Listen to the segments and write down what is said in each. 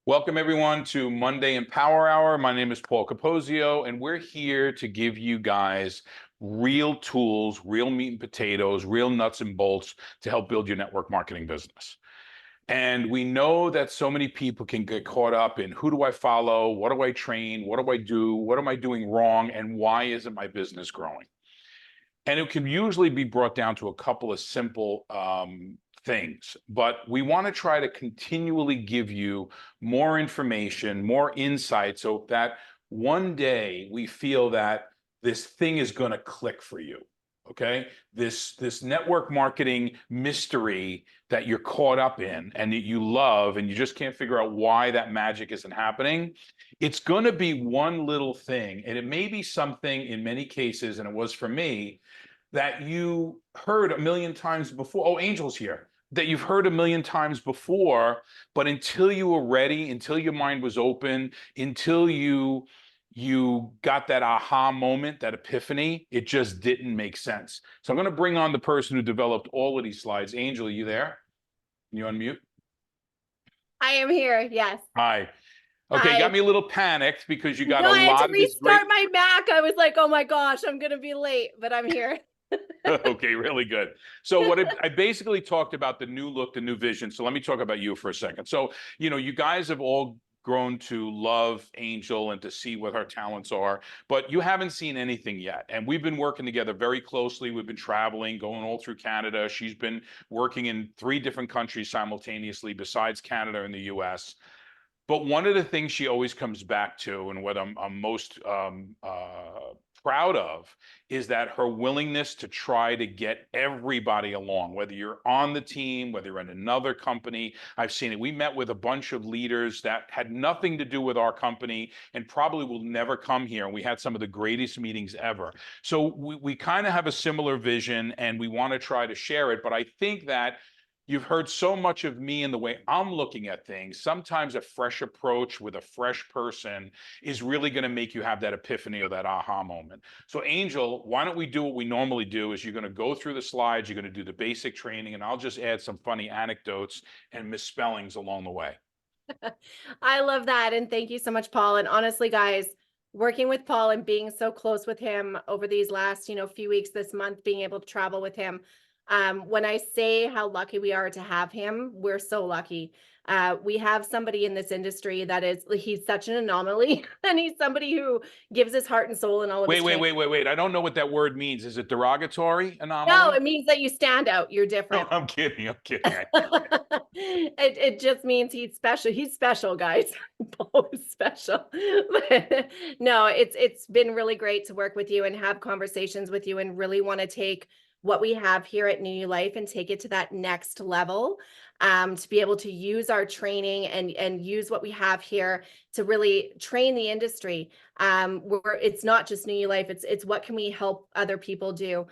Welcome everyone to Monday Empower Hour. My name is Paul Capozio, and we're here to give you guys real tools, real meat and potatoes, real nuts and bolts to help build your network marketing business. And we know that so many people can get caught up in who do I follow, what do I train, what do I do, what am I doing wrong, and why isn't my business growing? And it can usually be brought down to a couple of simple things, but we want to try to continually give you more information, more insight, so that one day we feel that this thing is going to click for you. Okay, this network marketing mystery that you're caught up in and that you love, and you just can't figure out why that magic isn't happening. It's going to be one little thing, and it may be something in many cases, and it was for me, that you heard a million times before. Oh, Angel's here. That you've heard a million times before, but until you were ready, until your mind was open, until you got that aha moment, that epiphany, it just didn't make sense. So I'm going to bring on the person who developed all of these slides. Angel, are you there? Can you unmute? I am here. Yes. Hi. Okay, you got me a little panicked because you got No, a I had lot to of this great. restart my Mac. I was like, oh my gosh, I'm going to be late, but I'm here. Okay, really good. So what I basically talked about the new look, the new vision. So let me talk about you for a second. So, you guys have all grown to love Angel and to see what her talents are, but you haven't seen anything yet. And we've been working together very closely. We've been traveling, going all through Canada. She's been working in 3 different countries simultaneously besides Canada and the US. But one of the things she always comes back to, and what I'm most proud of, is that her willingness to try to get everybody along, whether you're on the team, whether you're in another company. I've seen it. We met with a bunch of leaders that had nothing to do with our company and probably will never come here. And we had some of the greatest meetings ever. So we kind of have a similar vision and we want to try to share it. But I think that you've heard so much of me and the way I'm looking at things. Sometimes a fresh approach with a fresh person is really going to make you have that epiphany or that aha moment. So Angel, why don't we do what we normally do is you're going to go through the slides, you're going to do the basic training, and I'll just add some funny anecdotes and misspellings along the way. I love that. And thank you so much, Paul. And honestly, guys, working with Paul and being so close with him over these last, few weeks this month, being able to travel with him. When I say how lucky we are to have him, we're so lucky. We have somebody in this industry he's such an anomaly and he's somebody who gives his heart and soul in all of his training. Wait. I don't know what that word means. Is it derogatory, No, anomaly? it means that you stand out. You're No, different. I'm kidding. It just means he's special. He's special, guys. Paul is special. But no, it's been really great to work with you and have conversations with you and really want to take what we have here at New Life and take it to that next level, to be able to use our training and use what we have here to really train the industry. Where it's not just New Life, it's what can we help other people do.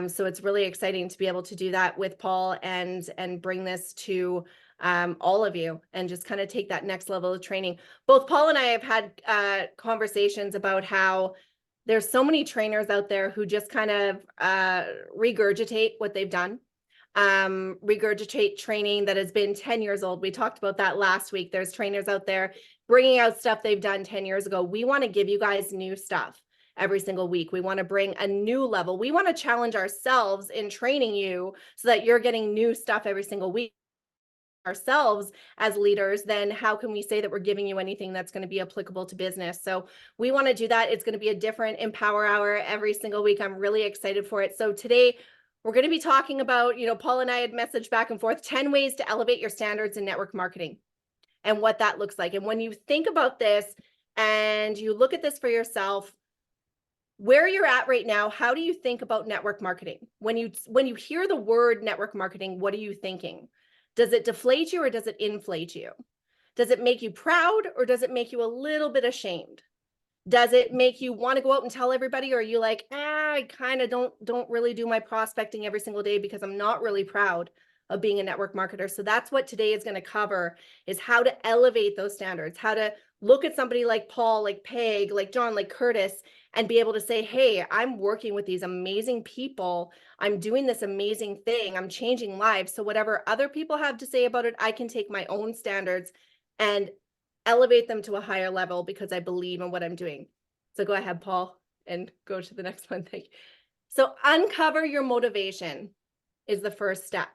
So it's really exciting to be able to do that with Paul and bring this to all of you and just kind of take that next level of training. Both Paul and I have had conversations about how there's so many trainers out there who just kind of regurgitate what they've done, regurgitate training that has been 10 years old. We talked about that last week. There's trainers out there bringing out stuff they've done 10 years ago. We want to give you guys new stuff every single week. We want to bring a new level. We want to challenge ourselves in training you so that you're getting new stuff every single week ourselves as leaders. Then how can we say that we're giving you anything that's going to be applicable to business? So we want to do that. It's going to be a different Empower Hour every single week. I'm really excited for it. So today we're going to be talking about, Paul and I had messaged back and forth, 10 ways to elevate your standards in network marketing and what that looks like. And when you think about this and you look at this for yourself, where you're at right now, how do you think about network marketing? When you hear the word network marketing, what are you thinking? Does it deflate you or does it inflate you? Does it make you proud or does it make you a little bit ashamed? Does it make you want to go out and tell everybody, or are you like, I kind of don't really do my prospecting every single day because I'm not really proud of being a network marketer? So that's what today is going to cover, is how to elevate those standards, how to look at somebody like Paul, like Peg, like John, like Curtis, and be able to say, hey, I'm working with these amazing people. I'm doing this amazing thing. I'm changing lives. So whatever other people have to say about it, I can take my own standards and elevate them to a higher level because I believe in what I'm doing. So go ahead, Paul, and go to the next one. Thank you. So uncover your motivation is the first step.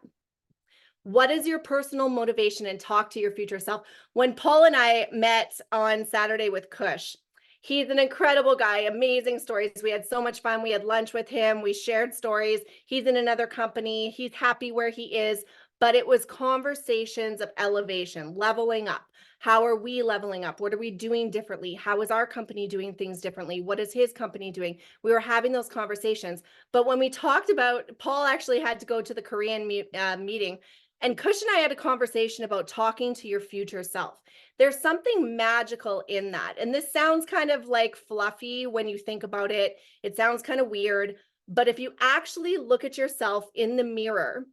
What is your personal motivation, and talk to your future self? When Paul and I met on Saturday with Kush, he's an incredible guy, amazing stories. We had so much fun. We had lunch with him. We shared stories. He's in another company. He's happy where he is, but it was conversations of elevation, leveling up. How are we leveling up? What are we doing differently? How is our company doing things differently? What is his company doing? We were having those conversations. But when we talked about, Paul actually had to go to the Korean meeting, and Kush and I had a conversation about talking to your future self. There's something magical in that. And this sounds kind of like fluffy when you think about it. It sounds kind of weird. But if you actually look at yourself in the mirror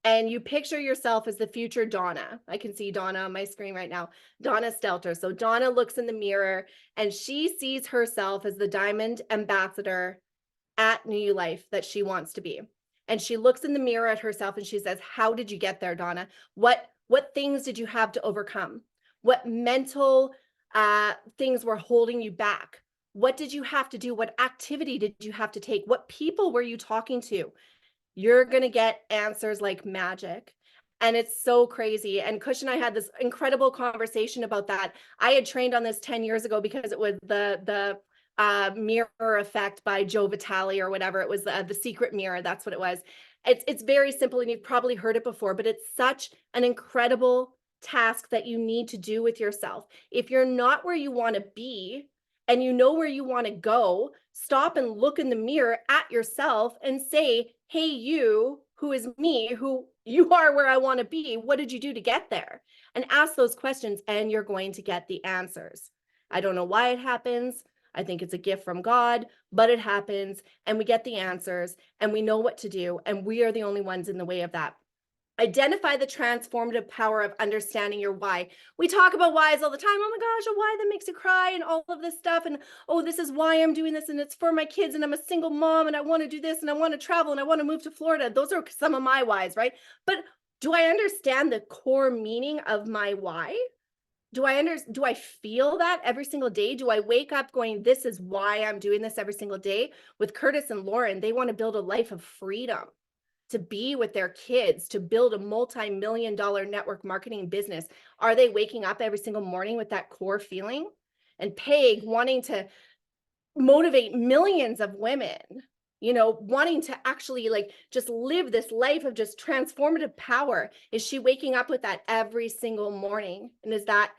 and you picture yourself as the future Donna, I can see Donna on my screen right now, Donna Stelter. So Donna looks in the mirror and she sees herself as the diamond ambassador at New Life that she wants to be. And she looks in the mirror at herself and she says, how did you get there, Donna? What things did you have to overcome? What mental things were holding you back? What did you have to do? What activity did you have to take? What people were you talking to? You're going to get answers like magic. And it's so crazy. And Kush and I had this incredible conversation about that. I had trained on this 10 years ago because it was the mirror effect by Joe Vitale or whatever. It was the secret mirror. That's what it was. It's very simple, and you've probably heard it before, but it's such an incredible task that you need to do with yourself. If you're not where you want to be and you know where you want to go, stop and look in the mirror at yourself and say, hey, you, who is me, who you are where I want to be, what did you do to get there? And ask those questions, and you're going to get the answers. I don't know why it happens. I think it's a gift from God, but it happens, and we get the answers, and we know what to do, and we are the only ones in the way of that. Identify the transformative power of understanding your why. We talk about whys all the time. Oh my gosh, a why that makes you cry and all of this stuff. And oh, this is why I'm doing this, and it's for my kids, and I'm a single mom, and I want to do this, and I want to travel, and I want to move to Florida. Those are some of my whys, right? But do I understand the core meaning of my why? Do I feel that every single day? Do I wake up going, this is why I'm doing this every single day? With Curtis and Lauren, they want to build a life of freedom, to be with their kids, to build a multi-million-dollar network marketing business. Are they waking up every single morning with that core feeling? And Peg wanting to motivate millions of women, wanting to actually just live this life of just transformative power. Is she waking up with that every single morning? And is that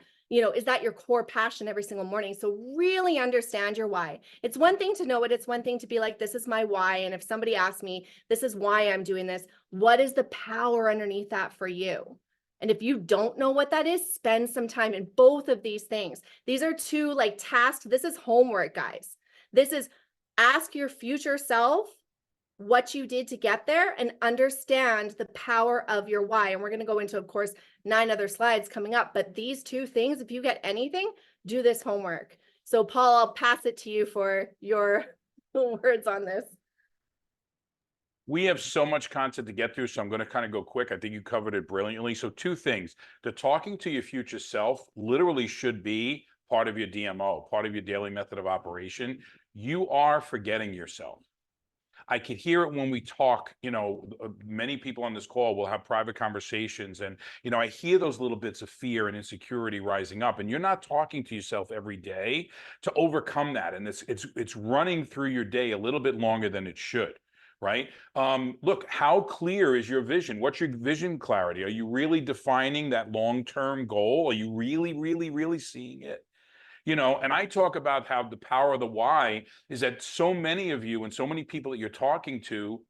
your core passion every single morning? So really understand your why. It's one thing to know it. It's one thing to be like, this is my why. And if somebody asks me, this is why I'm doing this, what is the power underneath that for you? And if you don't know what that is, spend some time in both of these things. These are two tasks. This is homework, guys. This is ask your future self what you did to get there and understand the power of your why. And we're going to go into, of course, 9 other slides coming up. But these 2 things, if you get anything, do this homework. So Paul, I'll pass it to you for your words on this. We have so much content to get through, so I'm going to kind of go quick. I think you covered it brilliantly. So 2 things. The talking to your future self literally should be part of your DMO, part of your daily method of operation. You are forgetting yourself. I can hear it when we talk. Many people on this call will have private conversations, and I hear those little bits of fear and insecurity rising up, and you're not talking to yourself every day to overcome that, and it's running through your day a little bit longer than it should. Right? Look, how clear is your vision? What's your vision clarity? Are you really defining that long-term goal? Are you really, really, really seeing it? And I talk about how the power of the why is that so many of you and so many people that you're talking to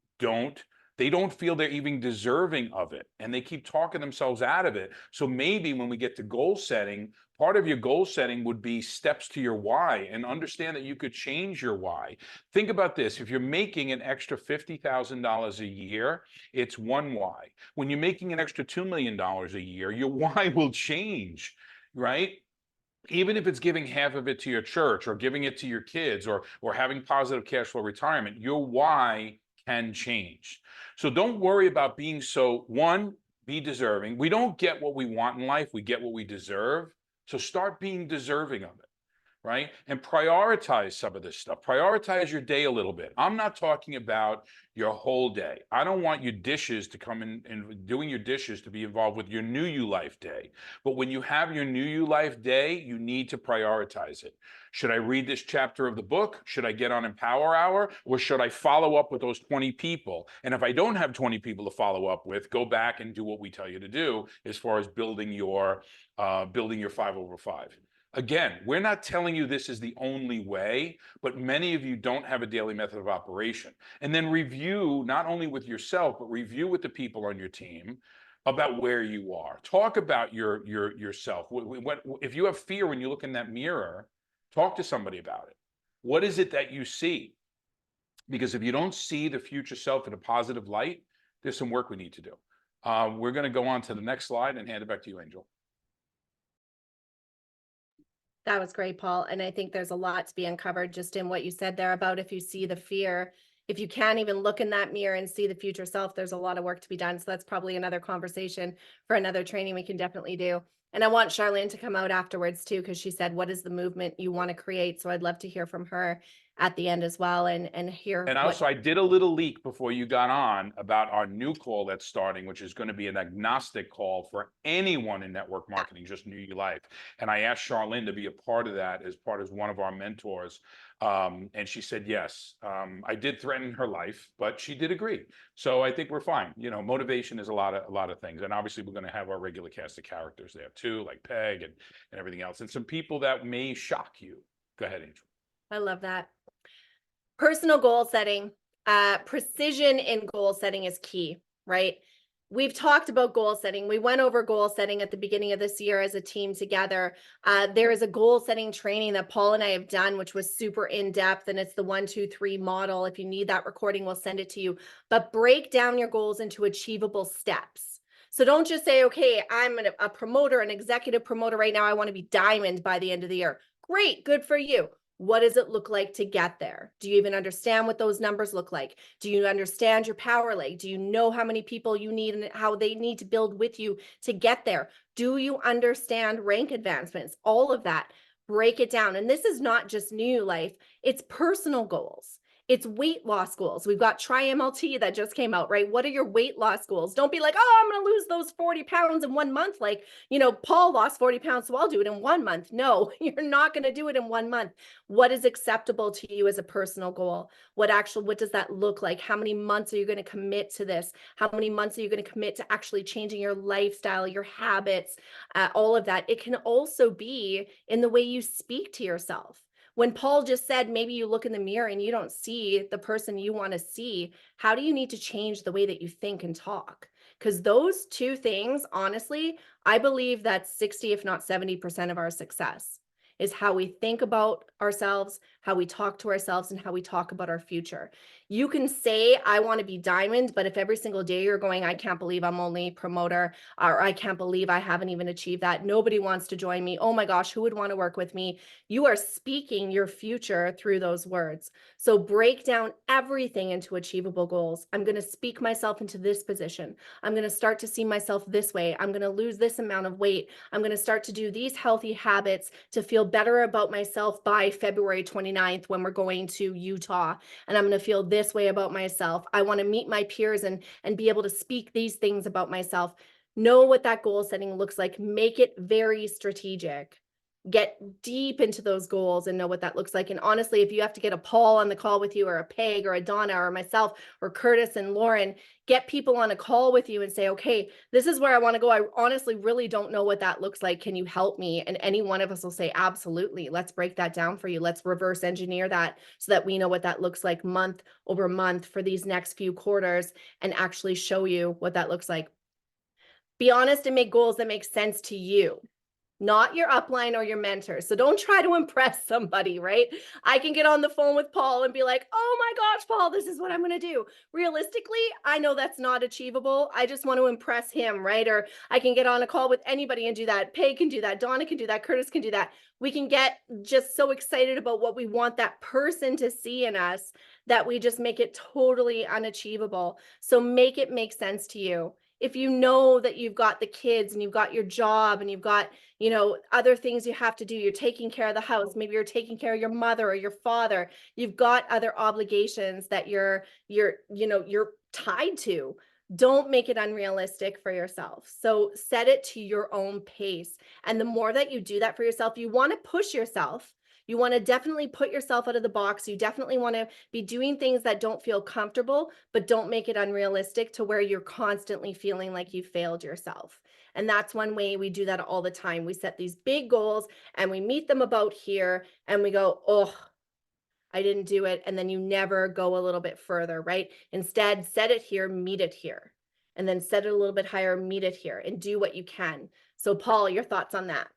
they don't feel they're even deserving of it. And they keep talking themselves out of it. So maybe when we get to goal setting, part of your goal setting would be steps to your why, and understand that you could change your why. Think about this. If you're making an extra $50,000 a year, it's one why. When you're making an extra $2 million a year, your why will change, right? even if it's giving half of it to your church or giving it to your kids or having positive cash flow retirement, your why can change. So don't worry about being so, one, be deserving. We don't get what we want in life, we get what we deserve. So start being deserving of it. Right? And prioritize some of this stuff. Prioritize your day a little bit. I'm not talking about your whole day. I don't want your dishes to come in and doing your dishes to be involved with your New You Life day. But when you have your New You Life day, you need to prioritize it. Should I read this chapter of the book? Should I get on Empower Hour? Or should I follow up with those 20 people? And if I don't have 20 people to follow up with, go back and do what we tell you to do as far as building your 5/5. Again, we're not telling you this is the only way, but many of you don't have a daily method of operation. And then review not only with yourself, but review with the people on your team about where you are. Talk about yourself. If you have fear when you look in that mirror, talk to somebody about it. What is it that you see? Because if you don't see the future self in a positive light, there's some work we need to do. We're going to go on to the next slide and hand it back to you, Angel. That was great, Paul. And I think there's a lot to be uncovered just in what you said there about if you see the fear, if you can't even look in that mirror and see the future self, there's a lot of work to be done. So that's probably another conversation for another training we can definitely do. And I want Charlene to come out afterwards too, because she said, what is the movement you want to create? So I'd love to hear from her at the end as well and hear. And also, I did a little leak before you got on about our new call that's starting, which is going to be an agnostic call for anyone in network marketing, just New You Life. And I asked Charlene to be a part of that as one of our mentors. And she said yes. I did threaten her life, but she did agree. So I think we're fine. You know, motivation is a lot of things. And obviously we're going to have our regular cast of characters there too, like Peg and everything else. And some people that may shock you. Go ahead, Angel. I love that. Personal goal setting, precision in goal setting is key, right? We've talked about goal setting. We went over goal setting at the beginning of this year as a team together. There is a goal setting training that Paul and I have done, which was super in depth, and it's the 1, 2, 3 model. If you need that recording, we'll send it to you. But break down your goals into achievable steps. So don't just say, okay, I'm a promoter, an executive promoter right now. I want to be diamond by the end of the year. Great, good for you. What does it look like to get there? Do you even understand what those numbers look like? Do you understand your power leg? Do you know how many people you need and how they need to build with you to get there? Do you understand rank advancements? All of that, break it down. And this is not just New Life, it's personal goals. It's weight loss goals. We've got Tri-MLT that just came out, right? What are your weight loss goals? Don't be like, oh, I'm going to lose those 40 pounds in 1 month. Like, you know, Paul lost 40 pounds, so I'll do it in 1 month. No, you're not going to do it in 1 month. What is acceptable to you as a personal goal? What does that look like? How many months are you going to commit to this? How many months are you going to commit to actually changing your lifestyle, your habits, all of that? It can also be in the way you speak to yourself. When Paul just said, maybe you look in the mirror and you don't see the person you want to see, how do you need to change the way that you think and talk? Because those two things, honestly, I believe that 60, if not 70% of our success is how we think about ourselves, how we talk to ourselves, and how we talk about our future. You can say, I want to be diamond, but if every single day you're going, I can't believe I'm only promoter, or I can't believe I haven't even achieved that. Nobody wants to join me. Oh my gosh, who would want to work with me? You are speaking your future through those words. So break down everything into achievable goals. I'm going to speak myself into this position. I'm going to start to see myself this way. I'm going to lose this amount of weight. I'm going to start to do these healthy habits to feel better about myself by February 29th when we're going to Utah. And I'm going to feel this way about myself. I want to meet my peers and be able to speak these things about myself. Know what that goal setting looks like. Make it very strategic. Get deep into those goals and know what that looks like. And honestly, if you have to get a Paul on the call with you, or a Peg, or a Donna, or myself, or Curtis and Lauren, get people on a call with you and say, okay, this is where I want to go. I honestly really don't know what that looks like. Can you help me? And any one of us will say, absolutely. Let's break that down for you. Let's reverse engineer that so that we know what that looks like month over month for these next few quarters, and actually show you what that looks like. Be honest and make goals that make sense to you. not your upline or your mentor. So don't try to impress somebody, right? I can get on the phone with Paul and be like, oh my gosh, Paul, this is what I'm going to do. Realistically, I know that's not achievable. I just want to impress him, right? Or I can get on a call with anybody and do that. Pay can do that. Donna can do that. Curtis can do that. We can get just so excited about what we want that person to see in us that we just make it totally unachievable. So make it make sense to you. If you know that you've got the kids and you've got your job and you've got, other things you have to do, you're taking care of the house, maybe you're taking care of your mother or your father, you've got other obligations that you're tied to. Don't make it unrealistic for yourself. So set it to your own pace. And the more that you do that for yourself, you want to push yourself. You want to definitely put yourself out of the box. You definitely want to be doing things that don't feel comfortable, but don't make it unrealistic to where you're constantly feeling like you failed yourself. And that's one way we do that all the time. We set these big goals and we meet them about here and we go, oh, I didn't do it. And then you never go a little bit further, right? Instead, set it here, meet it here. And then set it a little bit higher, meet it here, and do what you can. So, Paul, your thoughts on that?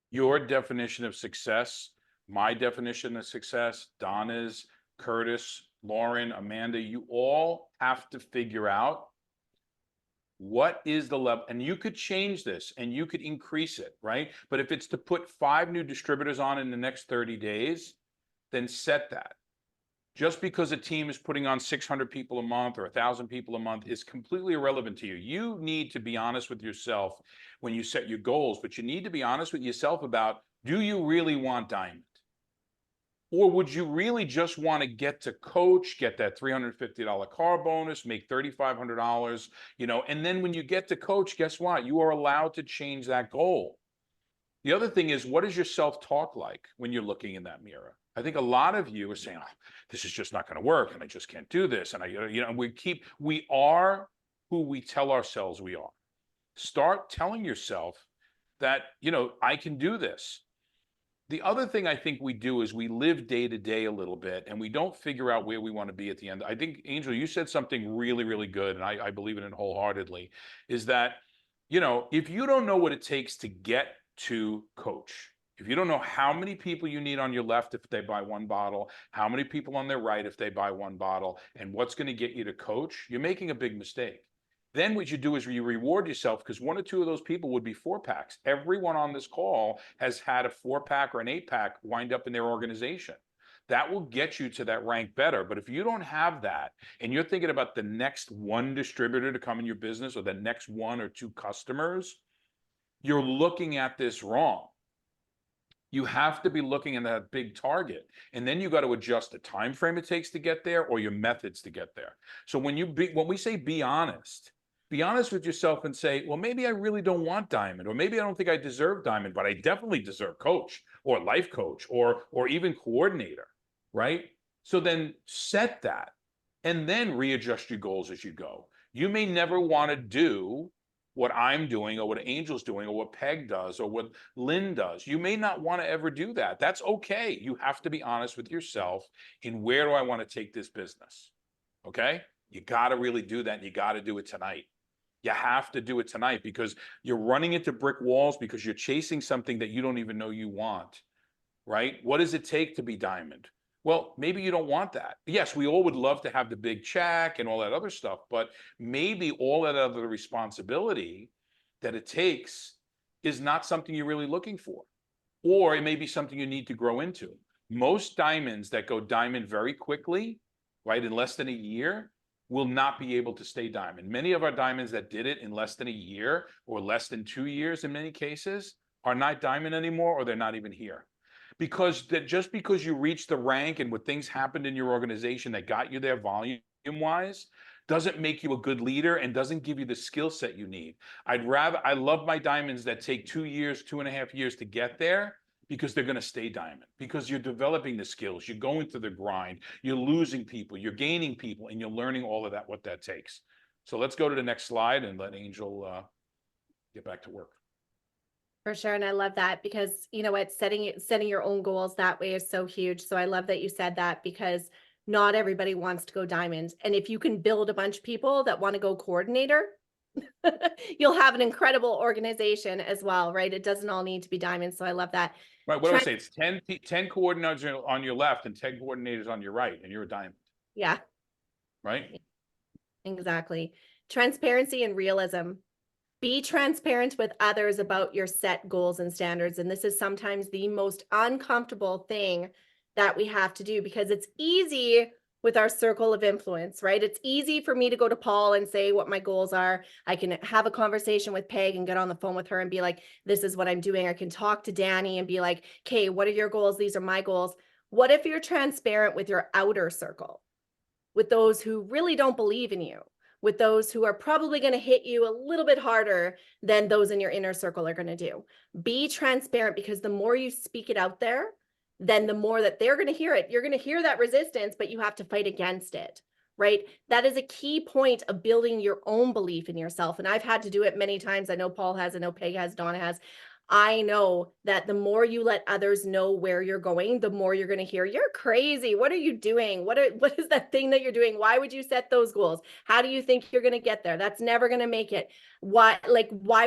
Your definition of success, my definition of success, Donna's, Curtis, Lauren, Amanda, you all have to figure out what is the level, and you could change this and you could increase it, right? But if it's to put 5 new distributors on in the next 30 days, then set that. Just because a team is putting on 600 people a month or 1,000 people a month is completely irrelevant to you. You need to be honest with yourself when you set your goals, but you need to be honest with yourself about, do you really want Diamond? Or would you really just want to get to coach, get that $350 car bonus, make $3,500, and then when you get to coach, guess what? You are allowed to change that goal. The other thing is, what is your self-talk like when you're looking in that mirror? I think a lot of you are saying, oh, this is just not going to work, and I just can't do this. And we are who we tell ourselves we are. Start telling yourself that, I can do this. The other thing I think we do is we live day to day a little bit and we don't figure out where we want to be at the end. I think, Angel, you said something really, really good, and I believe in it wholeheartedly, is that, if you don't know what it takes to get to coach, if you don't know how many people you need on your left if they buy 1 bottle, how many people on their right if they buy 1 bottle, and what's going to get you to coach, you're making a big mistake. Then what you do is you reward yourself, because 1 or 2 of those people would be 4-packs. Everyone on this call has had a 4-pack or an 8-pack wind up in their organization. That will get you to that rank better. But if you don't have that and you're thinking about the next 1 distributor to come in your business or the next 1 or 2 customers, you're looking at this wrong. You have to be looking at that big target, and then you got to adjust the time frame it takes to get there or your methods to get there. So when we say be honest with yourself and say, well, maybe I really don't want Diamond, or maybe I don't think I deserve Diamond, but I definitely deserve coach or life coach or even coordinator, right? So then set that and then readjust your goals as you go. You may never want to do what I'm doing or what Angel's doing or what Peg does or what Lynn does. You may not want to ever do that. That's okay. You have to be honest with yourself in, where do I want to take this business? Okay? You got to really do that, and you got to do it tonight. You have to do it tonight, because you're running into brick walls because you're chasing something that you don't even know you want, right? What does it take to be Diamond? Well, maybe you don't want that. Yes, we all would love to have the big check and all that other stuff, but maybe all that other responsibility that it takes is not something you're really looking for, or it may be something you need to grow into. Most diamonds that go diamond very quickly, right, in less than a year, will not be able to stay diamond. Many of our diamonds that did it in less than a year or less than 2 years in many cases are not diamond anymore, or they're not even here. Because just because you reached the rank and what things happened in your organization that got you there volume wise doesn't make you a good leader and doesn't give you the skill set you need. I love my diamonds that take 2 years, 2.5 years to get there, because they're going to stay diamond, because you're developing the skills, you're going through the grind, you're losing people, you're gaining people, and you're learning all of that, what that takes. So let's go to the next slide and let Angel get back to work. For sure. And I love that, because setting your own goals that way is so huge. So I love that you said that, because not everybody wants to go diamond. And if you can build a bunch of people that want to go coordinator, You'll have an incredible organization as well, right? It doesn't all need to be diamonds. So I love that. Right, what do I say? It's 10 coordinators on your left and 10 coordinators on your right, and you're a diamond, Yeah, right? exactly. Transparency and realism. Be transparent with others about your set goals and standards. And this is sometimes the most uncomfortable thing that we have to do, because it's easy with our circle of influence, right? It's easy for me to go to Paul and say what my goals are. I can have a conversation with Peg and get on the phone with her and be like, this is what I'm doing. I can talk to Danny and be like, okay, what are your goals? These are my goals. What if you're transparent with your outer circle, with those who really don't believe in you, with those who are probably going to hit you a little bit harder than those in your inner circle are going to do? Be transparent, because the more you speak it out there, then the more that they're going to hear it. You're going to hear that resistance, but you have to fight against it, right? That is a key point of building your own belief in yourself. And I've had to do it many times. I know Paul has, I know Peg has, Donna has. I know that the more you let others know where you're going, the more you're going to hear, you're crazy. What are you doing? What is that thing that you're doing? Why would you set those goals? How do you think you're going to get there? That's never going to make it. Why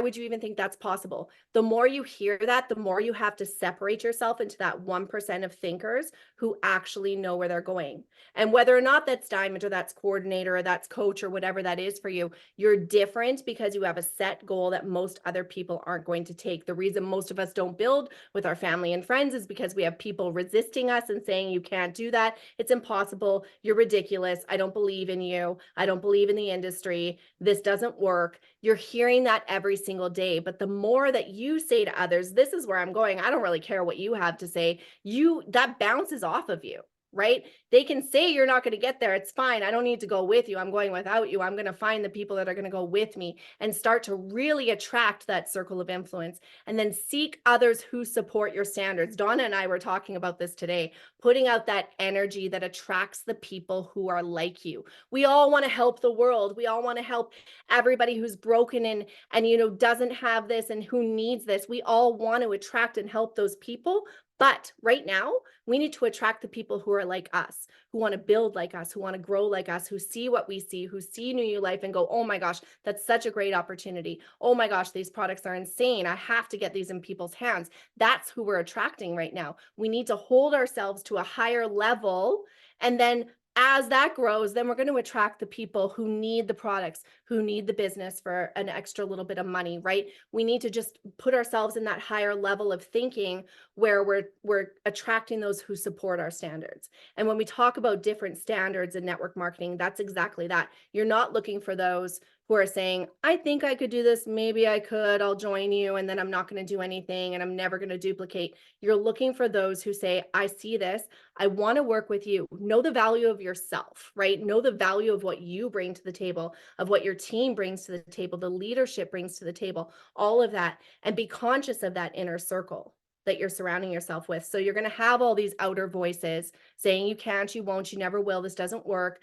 would you even think that's possible? The more you hear that, the more you have to separate yourself into that 1% of thinkers who actually know where they're going. And whether or not that's diamond or that's coordinator or that's coach or whatever that is for you, you're different because you have a set goal that most other people aren't going to take. The reason most of us don't build with our family and friends is because we have people resisting us and saying, you can't do that. It's impossible. You're ridiculous. I don't believe in you. I don't believe in the industry. This doesn't work. You're hearing that every single day. But the more that you say to others, this is where I'm going, I don't really care what you have to say, that bounces off of you, right? They can say you're not going to get there. It's fine. I don't need to go with you. I'm going without you. I'm going to find the people that are going to go with me and start to really attract that circle of influence, and then seek others who support your standards. Donna and I were talking about this today, putting out that energy that attracts the people who are like you. We all want to help the world. We all want to help everybody who's broken and doesn't have this and who needs this. We all want to attract and help those people. But right now, we need to attract the people who are like us, who want to build like us, who want to grow like us, who see what we see, who see New You Life and go, oh my gosh, that's such a great opportunity. Oh my gosh, these products are insane. I have to get these in people's hands. That's who we're attracting right now. We need to hold ourselves to a higher level, and then as that grows, then we're going to attract the people who need the products, who need the business for an extra little bit of money, right? We need to just put ourselves in that higher level of thinking where we're attracting those who support our standards. And when we talk about different standards in network marketing, that's exactly that. You're not looking for those who are saying, I think I could do this. Maybe I could, I'll join you. And then I'm not going to do anything and I'm never going to duplicate. You're looking for those who say, I see this. I want to work with you. Know the value of yourself, right? Know the value of what you bring to the table, of what your team brings to the table, the leadership brings to the table, all of that. And be conscious of that inner circle that you're surrounding yourself with. So you're going to have all these outer voices saying you can't, you won't, you never will, this doesn't work.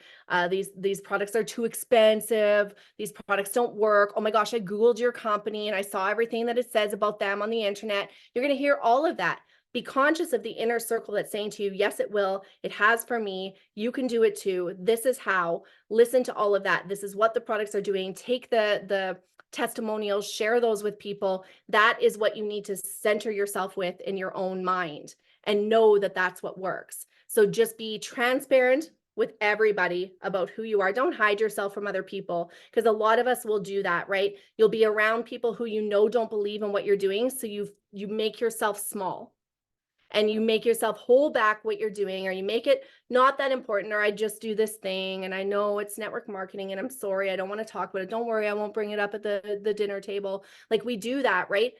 These products are too expensive. These products don't work. Oh my gosh, I Googled your company and I saw everything that it says about them on the internet. You're going to hear all of that. Be conscious of the inner circle that's saying to you, yes, it will. It has for me. You can do it too. This is how. Listen to all of that. This is what the products are doing. Take the testimonials, share those with people. That is what you need to center yourself with in your own mind and know that that's what works. So just be transparent with everybody about who you are. Don't hide yourself from other people, because a lot of us will do that, right? You'll be around people who don't believe in what you're doing. So you make yourself small. And you make yourself hold back what you're doing, or you make it not that important, or I just do this thing and I know it's network marketing and I'm sorry, I don't want to talk about it. Don't worry, I won't bring it up at the dinner table. Like we do that, right?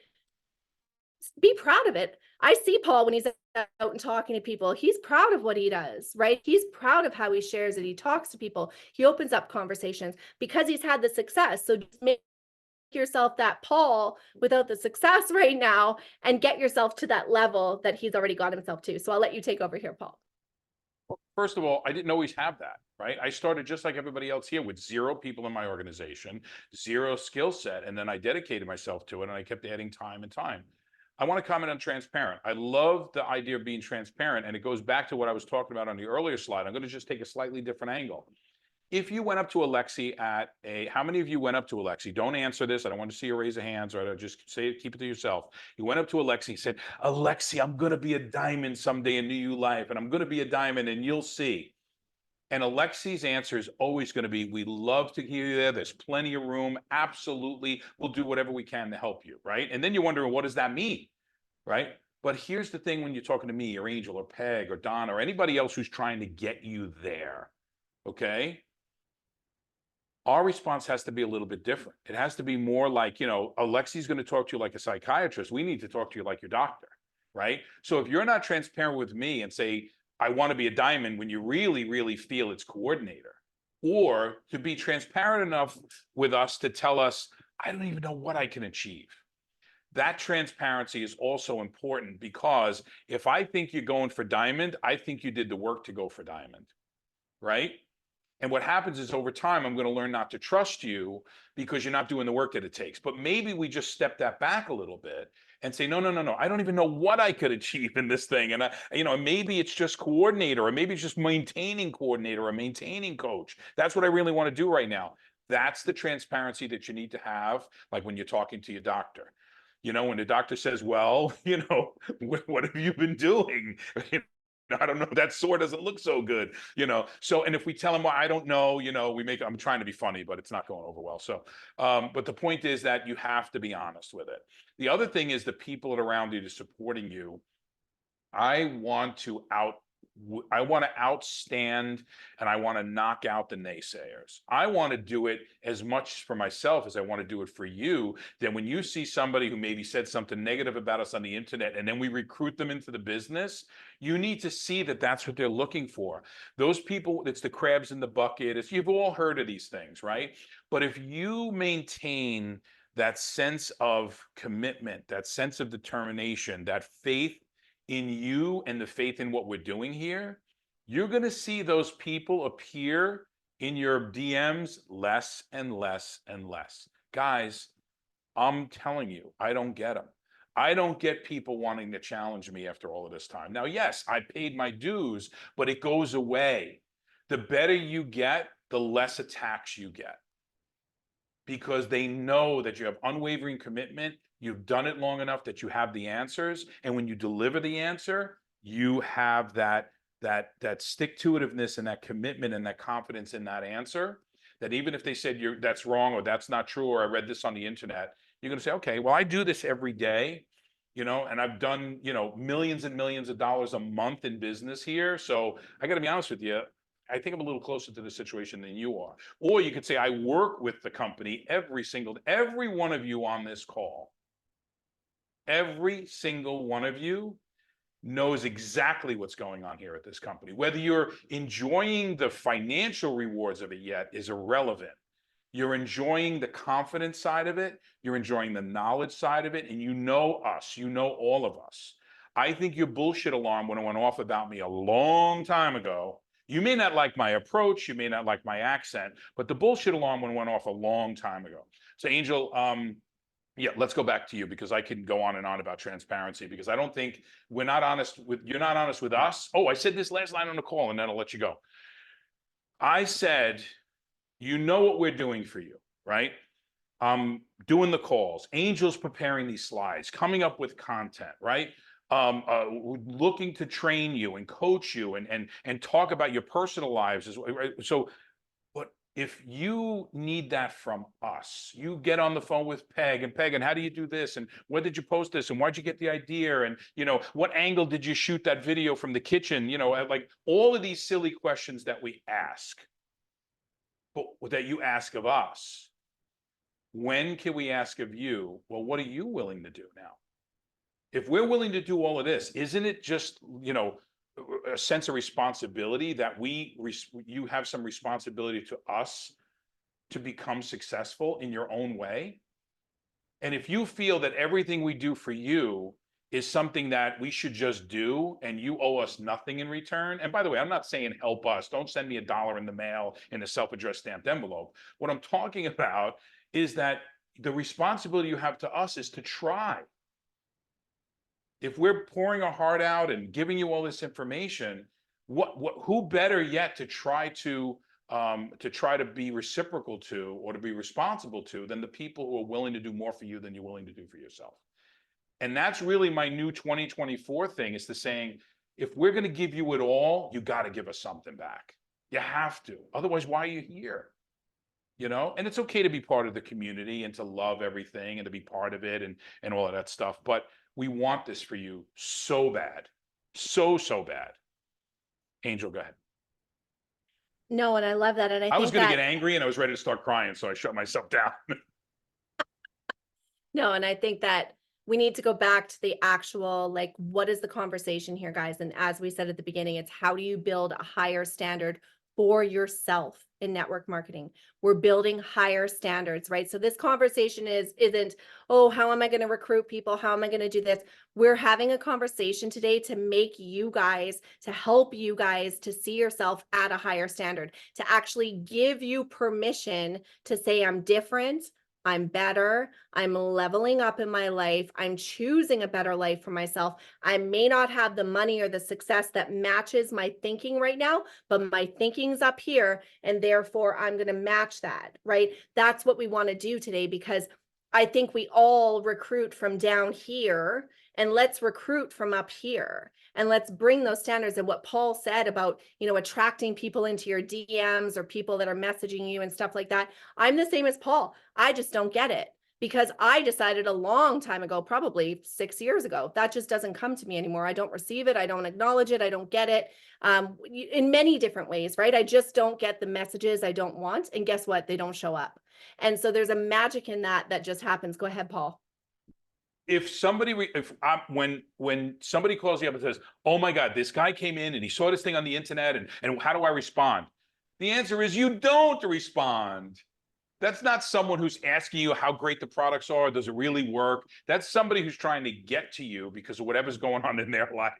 Be proud of it. I see Paul when he's out and talking to people. He's proud of what he does, right? He's proud of how he shares it. He talks to people. He opens up conversations because he's had the success. So just make yourself that Paul without the success right now and get yourself to that level that he's already got himself to. So I'll let you take over here, Paul. Well, first of all, I didn't always have that, right? I started just like everybody else here with 0 people in my organization, 0 skill set, and then I dedicated myself to it and I kept adding time and time. I want to comment on transparent. I love the idea of being transparent, and it goes back to what I was talking about on the earlier slide. I'm going to just take a slightly different angle. if you went up to Alexi how many of you went up to Alexi? Don't answer this. I don't want to see you raise your hands, or just say it, keep it to yourself. You went up to Alexi and said, Alexi, I'm going to be a diamond someday in New Life, and I'm going to be a diamond, and you'll see. And Alexi's answer is always going to be, we love to hear you there. There's plenty of room. Absolutely. We'll do whatever we can to help you. Right. And then you're wondering, what does that mean? Right. But here's the thing, when you're talking to me or Angel or Peg or Don or anybody else who's trying to get you there. Okay. Our response has to be a little bit different. It has to be more like, Alexi's going to talk to you like a psychiatrist. We need to talk to you like your doctor. Right. So if you're not transparent with me and say, I want to be a diamond, when you really, really feel it's coordinator, or to be transparent enough with us to tell us, I don't even know what I can achieve. That transparency is also important, because if I think you're going for diamond, I think you did the work to go for diamond, right? And what happens is, over time, I'm going to learn not to trust you because you're not doing the work that it takes. But maybe we just step that back a little bit and say, no, I don't even know what I could achieve in this thing. And maybe it's just coordinator, or maybe it's just maintaining coordinator or maintaining coach. That's what I really want to do right now. That's the transparency that you need to have, like when you're talking to your doctor. When the doctor says, well, what have you been doing? I don't know, that sore doesn't look so good, So, and if we tell them, well, I don't know, I'm trying to be funny, but it's not going over well. So, but the point is that you have to be honest with it. The other thing is, the people that are around you, to supporting you. I want to outstand, and I want to knock out the naysayers. I want to do it as much for myself as I want to do it for you. Then when you see somebody who maybe said something negative about us on the internet, and then we recruit them into the business, you need to see that that's what they're looking for. Those people, it's the crabs in the bucket. You've all heard of these things, right? But if you maintain that sense of commitment, that sense of determination, that faith in you and the faith in what we're doing here, you're going to see those people appear in your DMs less and less and less. Guys, I'm telling you, I don't get them. I don't get people wanting to challenge me after all of this time. Now, yes, I paid my dues, but it goes away. The better you get, the less attacks you get, because they know that you have unwavering commitment. You've done it long enough that you have the answers. And when you deliver the answer, you have that stick-to-itiveness and that commitment and that confidence in that answer, that even if they said that's wrong, or that's not true, or I read this on the internet, you're going to say, okay, well, I do this every day, and I've done, millions and millions of dollars a month in business here. So I got to be honest with you, I think I'm a little closer to the situation than you are. Or you could say, I work with the company every one of you on this call. Every single one of you knows exactly what's going on here at this company. Whether you're enjoying the financial rewards of it yet is irrelevant. You're enjoying the confidence side of it. You're enjoying the knowledge side of it. And you know us. You know all of us. I think your bullshit alarm would have went off about me a long time ago. You may not like my approach. You may not like my accent. But the bullshit alarm would have went off a long time ago. So, Angel, yeah, let's go back to you, because I can go on and on about transparency, because I don't think you're not honest with us. Oh, I said this last line on the call, and then I'll let you go. I said, what we're doing for you, right? Doing the calls, Angel's preparing these slides, coming up with content, right? Looking to train you and coach you and talk about your personal lives as well, right? So, if you need that from us, you get on the phone with Peg, and how do you do this? And when did you post this? And why'd you get the idea? And, what angle did you shoot that video from the kitchen? Like all of these silly questions that we ask, but that you ask of us. When can we ask of you, well, what are you willing to do now? If we're willing to do all of this, isn't it just, a sense of responsibility that you have some responsibility to us to become successful in your own way? And if you feel that everything we do for you is something that we should just do, and you owe us nothing in return. And by the way, I'm not saying help us. Don't send me $1 in the mail in a self-addressed stamped envelope. What I'm talking about is that the responsibility you have to us is to try. If we're pouring our heart out and giving you all this information, who better yet to try to to try to be reciprocal to or to be responsible to than the people who are willing to do more for you than you're willing to do for yourself. And that's really my new 2024 thing, is to saying, if we're going to give you it all, you got to give us something back. You have to. Otherwise, why are you here? You know, and it's okay to be part of the community and to love everything and to be part of it and all of that stuff. But we want this for you so bad, so bad. Angel, go ahead. No, and I love that. And I was going to get angry and I was ready to start crying, so I shut myself down. No, and I think that we need to go back to the actual, like, what is the conversation here, guys? And as we said at the beginning, it's how do you build a higher standard for yourself in network marketing? We're building higher standards, right? So this conversation isn't, oh, how am I going to recruit people? How am I going to do this? We're having a conversation today to make you guys, to help you guys to see yourself at a higher standard, to actually give you permission to say, I'm different, I'm better, I'm leveling up in my life, I'm choosing a better life for myself. I may not have the money or the success that matches my thinking right now, but my thinking's up here, and therefore I'm going to match that, right? That's what we want to do today, because I think we all recruit from down here, and let's recruit from up here, and let's bring those standards. And what Paul said about, attracting people into your DMs or people that are messaging you and stuff like that. I'm the same as Paul. I just don't get it, because I decided a long time ago, probably 6 years ago, that just doesn't come to me anymore. I don't receive it. I don't acknowledge it. I don't get it, in many different ways, right? I just don't get the messages I don't want. And guess what? They don't show up. And so there's a magic in that just happens. Go ahead, Paul. If somebody, when somebody calls you up and says, oh my God, this guy came in and he saw this thing on the internet and how do I respond? The answer is you don't respond. That's not someone who's asking you how great the products are. Does it really work? That's somebody who's trying to get to you because of whatever's going on in their life.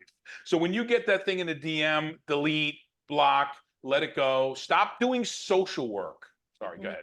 So when you get that thing in the DM, delete, block, let it go. Stop doing social work. Sorry, go ahead.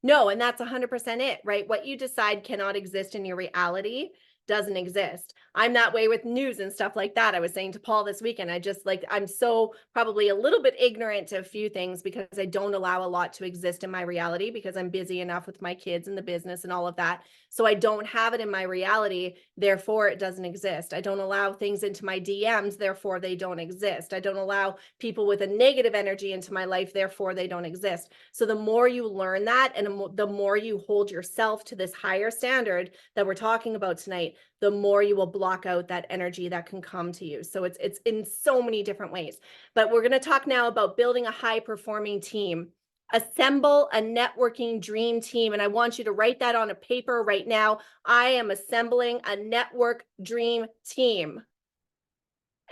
No, and that's 100% it, right? What you decide cannot exist in your reality doesn't exist. I'm that way with news and stuff like that. I was saying to Paul this weekend, I'm so probably a little bit ignorant to a few things because I don't allow a lot to exist in my reality because I'm busy enough with my kids and the business and all of that. So I don't have it in my reality. Therefore, it doesn't exist. I don't allow things into my DMs. Therefore, they don't exist. I don't allow people with a negative energy into my life. Therefore, they don't exist. So the more you learn that and the more you hold yourself to this higher standard that we're talking about tonight, the more you will block out that energy that can come to you. So it's in so many different ways. But we're going to talk now about building a high performing team. Assemble a networking dream team. And I want you to write that on a paper right now. I am assembling a network dream team.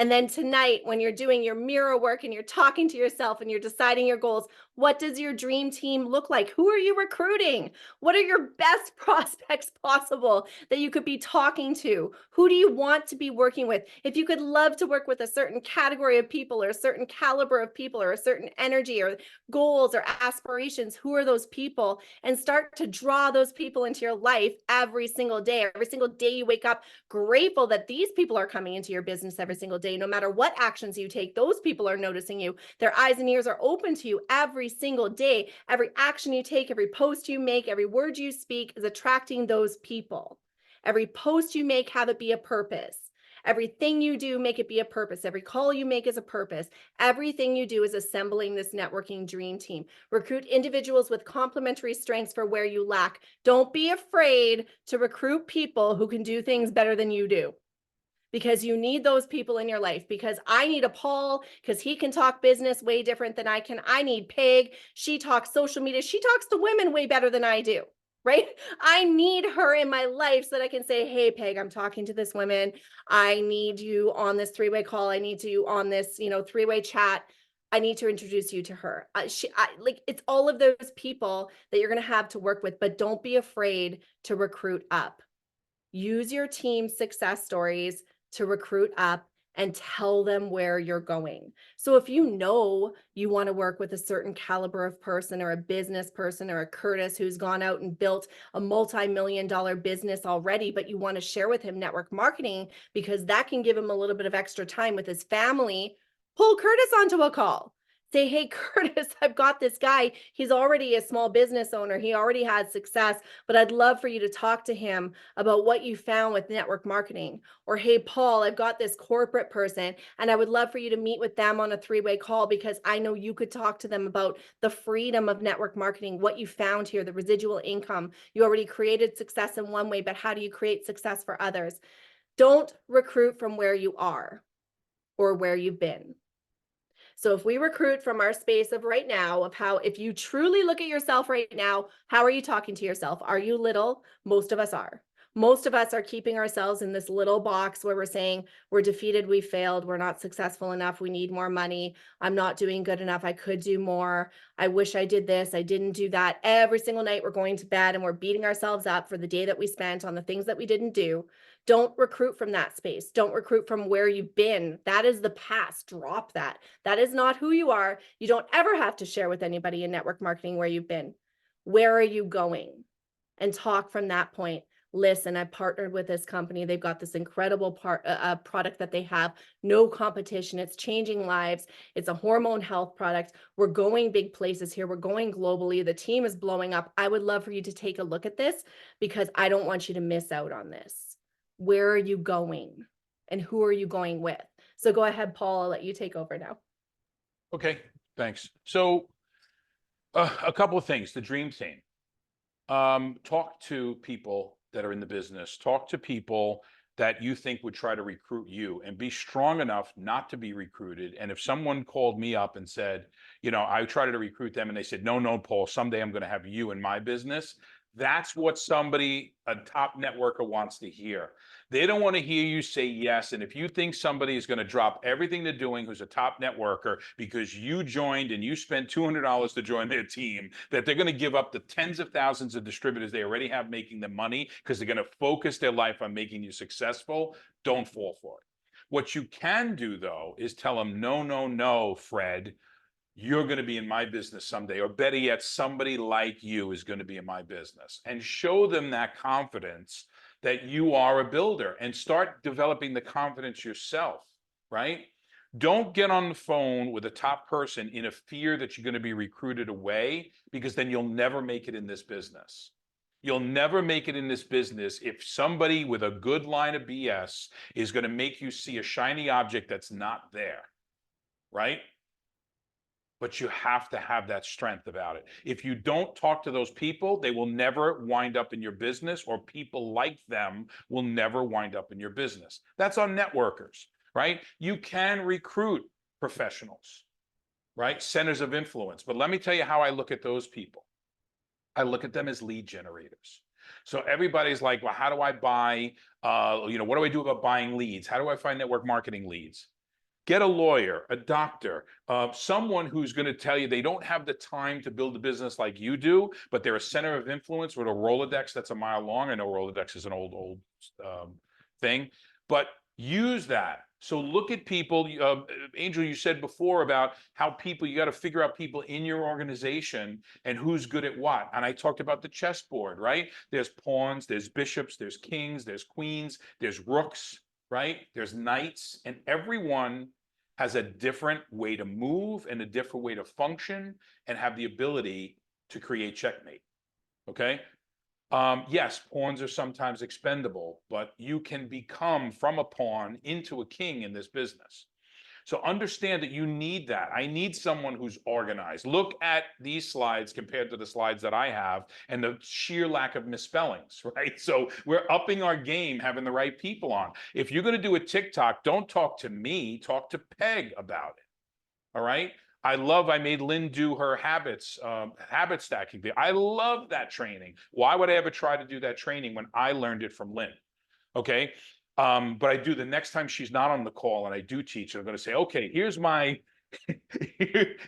And then tonight, when you're doing your mirror work and you're talking to yourself and you're deciding your goals, what does your dream team look like? Who are you recruiting? What are your best prospects possible that you could be talking to? Who do you want to be working with? If you could love to work with a certain category of people or a certain caliber of people or a certain energy or goals or aspirations, who are those people? And start to draw those people into your life every single day. Every single day you wake up grateful that these people are coming into your business every single day. No matter what actions you take, those people are noticing you. Their eyes and ears are open to you every single day. Every action you take, every post you make, every word you speak is attracting those people. Every post you make, have it be a purpose. Everything you do, make it be a purpose. Every call you make is a purpose. Everything you do is assembling this networking dream team. Recruit individuals with complementary strengths for where you lack. Don't be afraid to recruit people who can do things better than you do, because you need those people in your life. Because I need a Paul because he can talk business way different than I can. I need Peg. She talks social media. She talks to women way better than I do. Right? I need her in my life so that I can say, hey, Peg, I'm talking to this woman. I need you on this three-way call. I need you on this, three-way chat. I need to introduce you to her. It's all of those people that you're going to have to work with, but don't be afraid to recruit up. Use your team success stories to recruit up and tell them where you're going. So if you know you want to work with a certain caliber of person or a business person or a Curtis who's gone out and built a multi-million-dollar business already, but you want to share with him network marketing because that can give him a little bit of extra time with his family, pull Curtis onto a call. Say, hey, Curtis, I've got this guy. He's already a small business owner. He already has success, but I'd love for you to talk to him about what you found with network marketing. Or, hey, Paul, I've got this corporate person and I would love for you to meet with them on a three-way call because I know you could talk to them about the freedom of network marketing, what you found here, the residual income. You already created success in one way, but how do you create success for others? Don't recruit from where you are or where you've been. So if we recruit from our space of right now, of how, if you truly look at yourself right now, how are you talking to yourself? Are you little? Most of us are. Most of us are keeping ourselves in this little box where we're saying we're defeated, we failed, we're not successful enough, we need more money, I'm not doing good enough, I could do more, I wish I did this, I didn't do that. Every single night we're going to bed and we're beating ourselves up for the day that we spent on the things that we didn't do. Don't recruit from that space. Don't recruit from where you've been. That is the past. Drop that. That is not who you are. You don't ever have to share with anybody in network marketing where you've been. Where are you going? And talk from that point. Listen, I partnered with this company. They've got this incredible product that they have. No competition. It's changing lives. It's a hormone health product. We're going big places here. We're going globally. The team is blowing up. I would love for you to take a look at this because I don't want you to miss out on this. Where are you going? And who are you going with? So go ahead, Paul. I'll let you take over now. Okay, thanks. So a couple of things. The dream team. Talk to people that are in the business. Talk to people that you think would try to recruit you, and be strong enough not to be recruited. And if someone called me up and said, you know, I tried to recruit them and they said, no, no, Paul, someday I'm going to have you in my business. That's what somebody, a top networker, wants to hear. They don't want to hear you say yes. And if you think somebody is going to drop everything they're doing who's a top networker because you joined and you spent $200 to join their team, that they're going to give up the tens of thousands of distributors they already have making them money because they're going to focus their life on making you successful, don't fall for it. What you can do, though, is tell them, no, no, no, Fred, you're going to be in my business someday, or better yet, somebody like you is going to be in my business, and show them that confidence that you are a builder, and start developing the confidence yourself, right? Don't get on the phone with a top person in a fear that you're going to be recruited away, because then you'll never make it in this business. You'll never make it in this business if somebody with a good line of BS is going to make you see a shiny object that's not there, right? But you have to have that strength about it. If you don't talk to those people, they will never wind up in your business, or people like them will never wind up in your business. That's on networkers, right? You can recruit professionals, right? Centers of influence. But let me tell you how I look at those people. I look at them as lead generators. So everybody's like, well, how do I buy, what do I do about buying leads? How do I find network marketing leads? Get a lawyer, a doctor, someone who's going to tell you they don't have the time to build a business like you do, but they're a center of influence with a Rolodex that's a mile long. I know Rolodex is an old thing, but use that. So look at people. Angel, you said before about how you got to figure out people in your organization and who's good at what. And I talked about the chessboard, right? There's pawns, there's bishops, there's kings, there's queens, there's rooks, right? There's knights, and everyone has a different way to move and a different way to function and have the ability to create checkmate. Okay. Yes, pawns are sometimes expendable, but you can become from a pawn into a king in this business. So understand that you need that. I need someone who's organized. Look at these slides compared to the slides that I have, and the sheer lack of misspellings, right? So we're upping our game, having the right people on. If you're going to do a TikTok, don't talk to me, talk to Peg about it. All right. I made Lynn do her habit stacking thing. I love that training. Why would I ever try to do that training when I learned it from Lynn? Okay. But I do the next time she's not on the call and I do teach it, I'm going to say, okay, here's my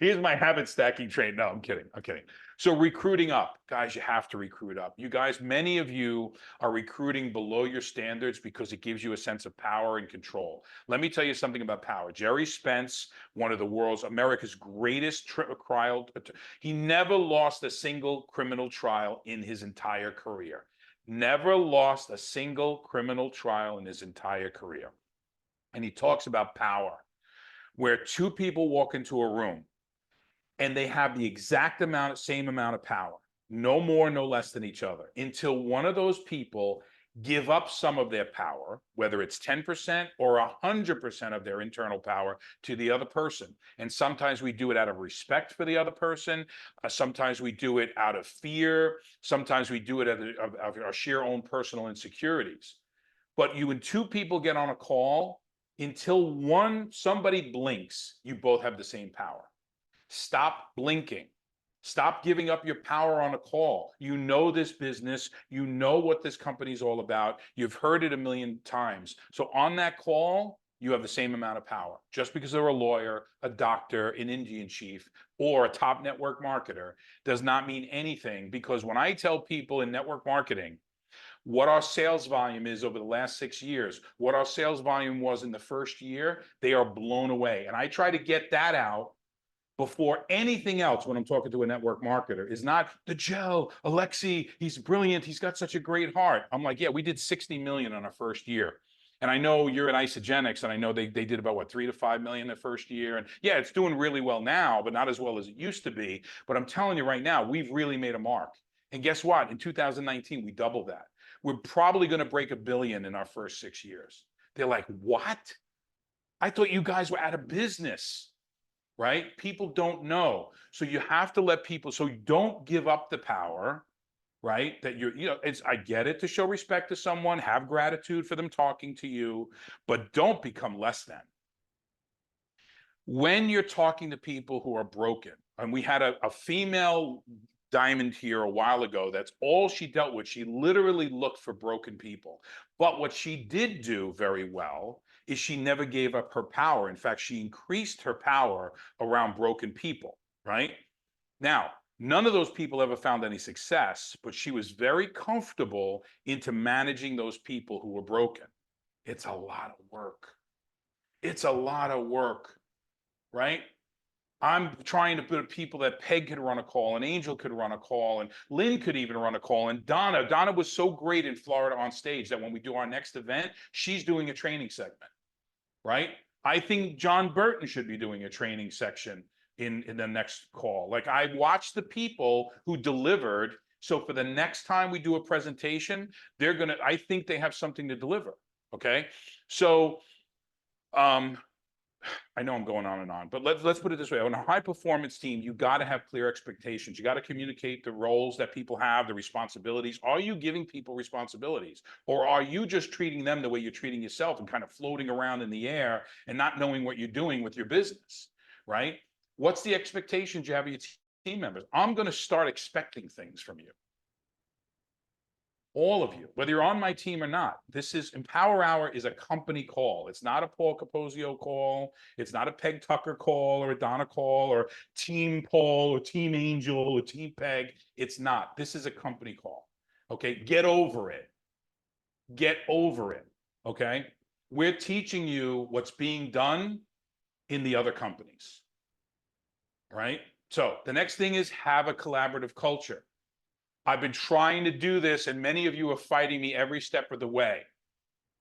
habit stacking train. No, I'm kidding. I'm kidding. So recruiting up, guys, you have to recruit up. You guys, many of you are recruiting below your standards because it gives you a sense of power and control. Let me tell you something about power. Jerry Spence, one of America's greatest trial, he never lost a single criminal trial in his entire career. Never lost a single criminal trial in his entire career. And he talks about power, where two people walk into a room and they have the exact amount, same amount of power, no more, no less than each other, until one of those people give up some of their power, whether it's 10% or 100% of their internal power to the other person. And sometimes we do it out of respect for the other person. Sometimes we do it out of fear. Sometimes we do it out of our sheer own personal insecurities. But you and two people get on a call, until somebody blinks, you both have the same power. Stop blinking. Stop giving up your power on a call. You know this business. You know what this company is all about. You've heard it a million times. So on that call, you have the same amount of power. Just because they're a lawyer, a doctor, an Indian chief, or a top network marketer does not mean anything, because when I tell people in network marketing what our sales volume is over the last 6 years, what our sales volume was in the first year, they are blown away. And I try to get that out before anything else when I'm talking to a network marketer. Is not the Joe, Alexi, he's brilliant, he's got such a great heart. I'm like, yeah, we did 60 million on our first year. And I know you're at Isagenix, and I know they did about what, 3 to 5 million the first year. And yeah, it's doing really well now, but not as well as it used to be. But I'm telling you right now, we've really made a mark. And guess what? In 2019, we doubled that. We're probably going to break $1 billion in our first 6 years. They're like, what? I thought you guys were out of business. Right? People don't know. So you have to let people, so you don't give up the power, right? That I get it, to show respect to someone, have gratitude for them talking to you, but don't become less than. When you're talking to people who are broken, and we had a female diamond here a while ago, that's all she dealt with. She literally looked for broken people. But what she did do very well is she never gave up her power. In fact, she increased her power around broken people, right? Now, none of those people ever found any success, but she was very comfortable into managing those people who were broken. It's a lot of work. It's a lot of work, right? I'm trying to put people that Peg could run a call, and Angel could run a call, and Lynn could even run a call, and Donna was so great in Florida on stage that when we do our next event, she's doing a training segment, right? I think John Burton should be doing a training section in the next call. Like, I watched the people who delivered. So for the next time we do a presentation, I think they have something to deliver. Okay. So, I know I'm going on and on, but let's put it this way. On a high performance team, you got to have clear expectations. You got to communicate the roles that people have, the responsibilities. Are you giving people responsibilities, or are you just treating them the way you're treating yourself and kind of floating around in the air and not knowing what you're doing with your business, right? What's the expectations you have of your team members? I'm going to start expecting things from you. All of you, whether you're on my team or not. This is Empower Hour is a company call. It's not a Paul Capozio call. It's not a Peg Tucker call or a Donna call or Team Paul or Team Angel or Team Peg. It's not. This is a company call. Okay, get over it. Get over it. Okay, we're teaching you what's being done in the other companies. Right? So the next thing is have a collaborative culture. I've been trying to do this, and many of you are fighting me every step of the way.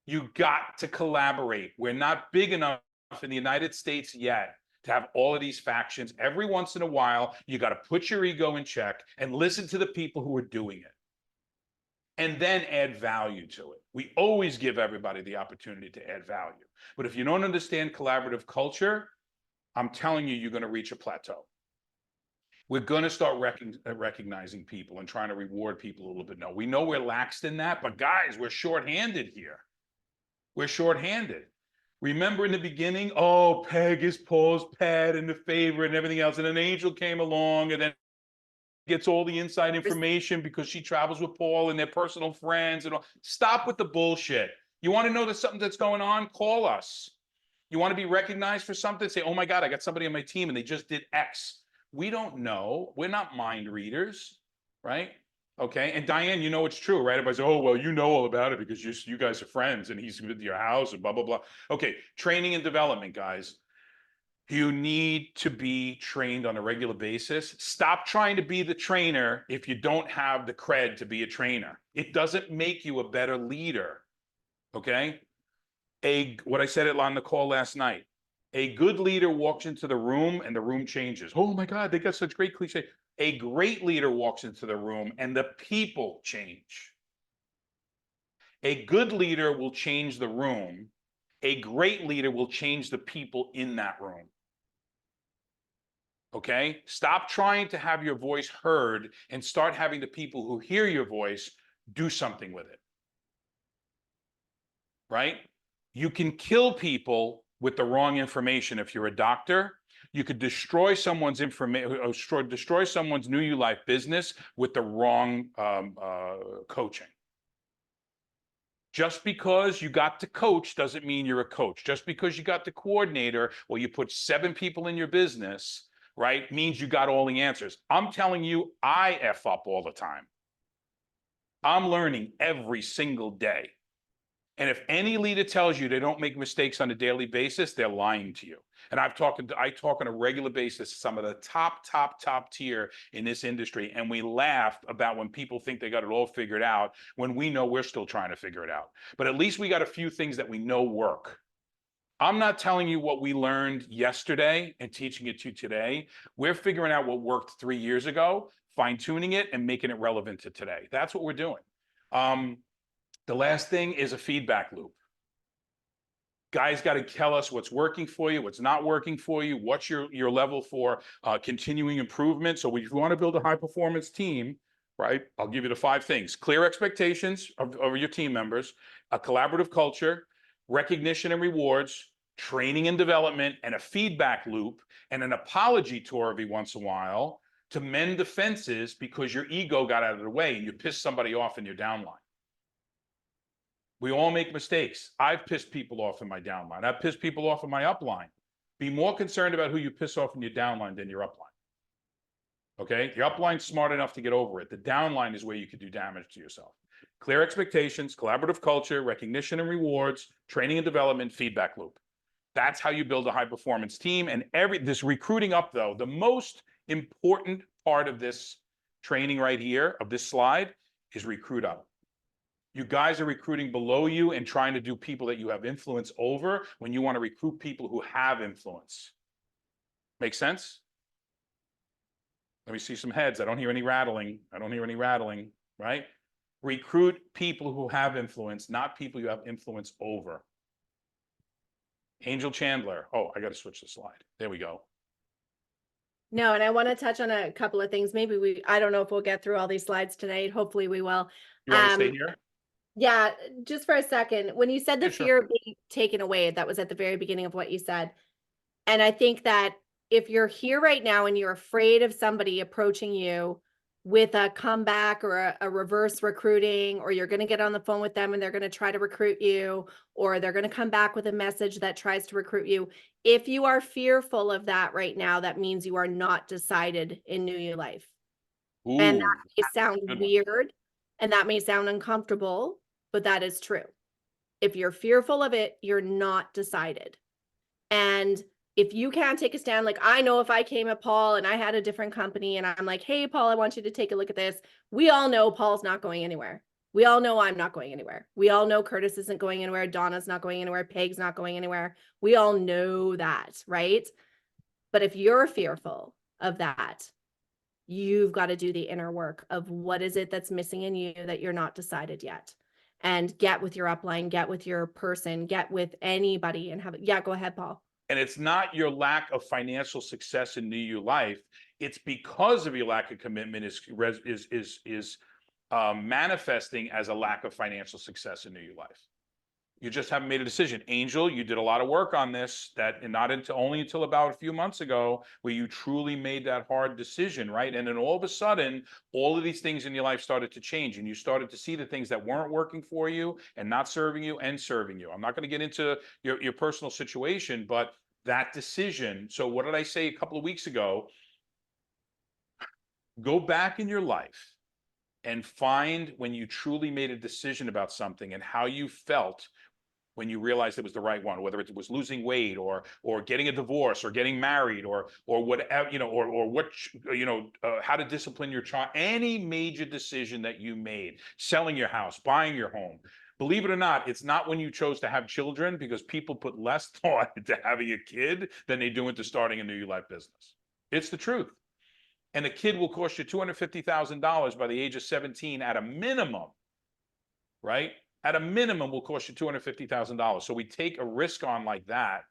You got to collaborate. We're not big enough in the United States yet to have all of these factions. Every once in a while, you got to put your ego in check and listen to the people who are doing it, and then add value to it. We always give everybody the opportunity to add value. But if you don't understand collaborative culture, I'm telling you, you're going to reach a plateau. We're going to start recognizing people and trying to reward people a little bit. No, we know we're laxed in that, but guys, we're shorthanded here. We're shorthanded. Remember in the beginning, oh, Peg is Paul's pet and the favorite and everything else. And an Angel came along and then gets all the inside information because she travels with Paul and they're personal friends and all. Stop with the bullshit. You want to know there's something that's going on? Call us. You want to be recognized for something? Say, oh my God, I got somebody on my team and they just did X. We don't know. We're not mind readers, right? Okay. And Diane, you know it's true, right? Everybody's, oh, well, you know all about it because you guys are friends and he's with your house and blah, blah, blah. Okay. Training and development, guys. You need to be trained on a regular basis. Stop trying to be the trainer if you don't have the cred to be a trainer. It doesn't make you a better leader. Okay. What I said on the call last night. A good leader walks into the room and the room changes. Oh my God, they got such great cliche. A great leader walks into the room and the people change. A good leader will change the room. A great leader will change the people in that room. Okay? Stop trying to have your voice heard and start having the people who hear your voice do something with it. Right? You can kill people with the wrong information if you're a doctor. You could destroy someone's information, destroy someone's New You Life business with the wrong coaching. Just because you got the coach doesn't mean you're a coach. Just because you got the coordinator or you put 7 people in your business, right, means you got all the answers. I'm telling you, I F up all the time. I'm learning every single day. And if any leader tells you they don't make mistakes on a daily basis, they're lying to you. And I talk on a regular basis to some of the top tier in this industry. And we laugh about when people think they got it all figured out when we know we're still trying to figure it out. But at least we got a few things that we know work. I'm not telling you what we learned yesterday and teaching it to you today. We're figuring out what worked 3 years ago, fine-tuning it and making it relevant to today. That's what we're doing. The last thing is a feedback loop. Guys got to tell us what's working for you, what's not working for you, what's your level for continuing improvement. So if you want to build a high performance team, right, I'll give you the 5 things: clear expectations of your team members, a collaborative culture, recognition and rewards, training and development, and a feedback loop, and an apology tour every once in a while to mend the fences because your ego got out of the way and you pissed somebody off in your downline. We all make mistakes. I've pissed people off in my downline. I've pissed people off in my upline. Be more concerned about who you piss off in your downline than your upline. Okay? Your upline's smart enough to get over it. The downline is where you could do damage to yourself. Clear expectations, collaborative culture, recognition and rewards, training and development, feedback loop. That's how you build a high performance team. And this recruiting up, though, the most important part of this training right here, of this slide, is recruit up. You guys are recruiting below you and trying to do people that you have influence over when you want to recruit people who have influence. Make sense? Let me see some heads. I don't hear any rattling. I don't hear any rattling, right? Recruit people who have influence, not people you have influence over. Angel Chandler. Oh, I got to switch the slide. There we go. No, and I want to touch on a couple of things. Maybe I don't know if we'll get through all these slides tonight. Hopefully we will. You want to stay here? Yeah, just for a second. When you said the Yeah, sure. fear of being taken away, that was at the very beginning of what you said. And I think that if you're here right now and you're afraid of somebody approaching you with a comeback or a reverse recruiting, or you're going to get on the phone with them and they're going to try to recruit you, or they're going to come back with a message that tries to recruit you. If you are fearful of that right now, that means you are not decided in New You Life. And that Ooh, may sound good one. weird and that may sound uncomfortable, but that is true. If you're fearful of it, you're not decided. And if you can't take a stand, like I know if I came at Paul and I had a different company and I'm like, hey, Paul, I want you to take a look at this. We all know Paul's not going anywhere. We all know I'm not going anywhere. We all know Curtis isn't going anywhere. Donna's not going anywhere. Peg's not going anywhere. We all know that, right? But if you're fearful of that, you've got to do the inner work of what is it that's missing in you that you're not decided yet. And get with your upline, get with your person, get with anybody and have it. Yeah, go ahead, Paul. And it's not your lack of financial success in New You Life. It's because of your lack of commitment is manifesting as a lack of financial success in New You Life. You just haven't made a decision. Angel, you did a lot of work on this, and not only until about a few months ago, where you truly made that hard decision, right? And then all of a sudden, all of these things in your life started to change, and you started to see the things that weren't working for you and not serving you and serving you. I'm not going to get into your personal situation, but that decision. So what did I say a couple of weeks ago? Go back in your life and find when you truly made a decision about something and how you felt when you realized it was the right one, whether it was losing weight or getting a divorce or getting married or whatever, or what, how to discipline your child, any major decision that you made, selling your house, buying your home, Believe it or not, it's not when you chose to have children, because people put less thought into having a kid than they do into starting a New You Life business. It's the truth. And a kid will cost you $250,000 by the age of 17 at a minimum, right? At a minimum will cost you $250,000. So we take a risk on like that,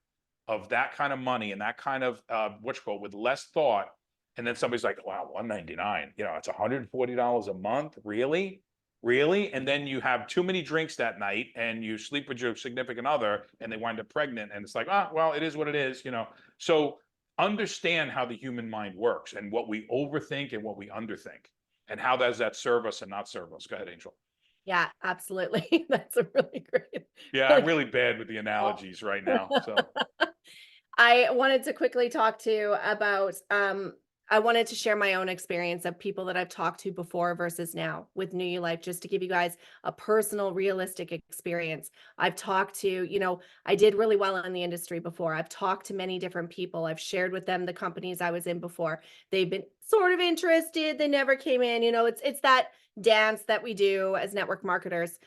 of that kind of money and that kind of with less thought. And then somebody's like, wow, $199, it's $140 a month. Really? Really? And then you have too many drinks that night and you sleep with your significant other and they wind up pregnant. And it's like, well, it is what it is, So understand how the human mind works and what we overthink and what we underthink, and how does that serve us and not serve us. Go ahead, Angel. Yeah, absolutely. That's a really great. Yeah, I'm really bad with the analogies right now. So I wanted to quickly talk to you about, I wanted to share my own experience of people that I've talked to before versus now with New You Life, just to give you guys a personal, realistic experience. I've talked to, I did really well in the industry before. I've talked to many different people. I've shared with them the companies I was in before. They've been sort of interested. They never came in, it's that dance that we do as network marketers.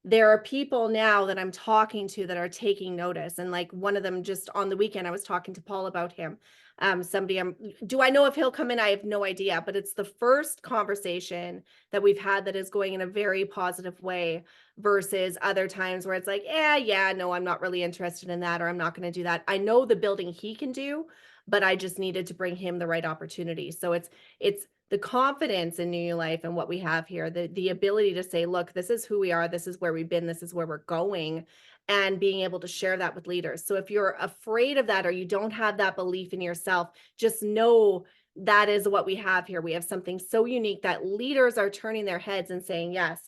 There are people now that I'm talking to that are taking notice. And like one of them, just on the weekend, I was talking to Paul about him. Do I know if he'll come in? I have no idea, but it's the first conversation that we've had that is going in a very positive way versus other times where it's like, yeah, no, I'm not really interested in that, or I'm not going to do that. I know the building he can do, but I just needed to bring him the right opportunity. So it's the confidence in New You Life and what we have here, the ability to say, look, this is who we are, this is where we've been, this is where we're going, and being able to share that with leaders. So if you're afraid of that, or you don't have that belief in yourself, just know that is what we have here. We have something so unique that leaders are turning their heads and saying yes.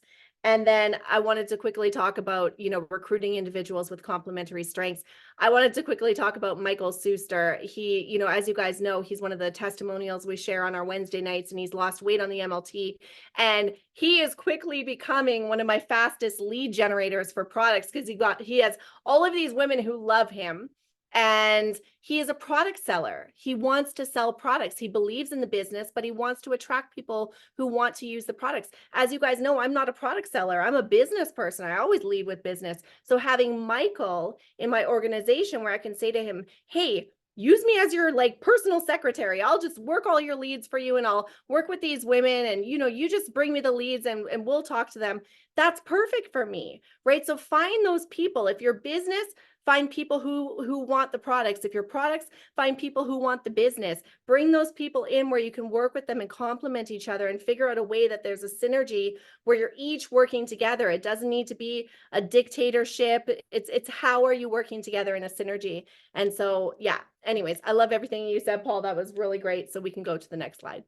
And then I wanted to quickly talk about, recruiting individuals with complementary strengths. I wanted to quickly talk about Michael Suster. He, as you guys know, he's one of the testimonials we share on our Wednesday nights, and he's lost weight on the MLT. And he is quickly becoming one of my fastest lead generators for products, because he has all of these women who love him. And he is a product seller. He wants to sell products. He believes in the business, but he wants to attract people who want to use the products. As you guys know, I'm not a product seller. I'm a business person. I always lead with business. So having Michael in my organization where I can say to him, hey, use me as your personal secretary. I'll just work all your leads for you, and I'll work with these women, and you just bring me the leads and we'll talk to them. That's perfect for me, right? So find those people. If your business, find people who want the products. If your products, find people who want the business. Bring those people in where you can work with them and complement each other, and figure out a way that there's a synergy where you're each working together. It doesn't need to be a dictatorship. It's how are you working together in a synergy? And so, yeah, anyways, I love everything you said, Paul. That was really great. So we can go to the next slide.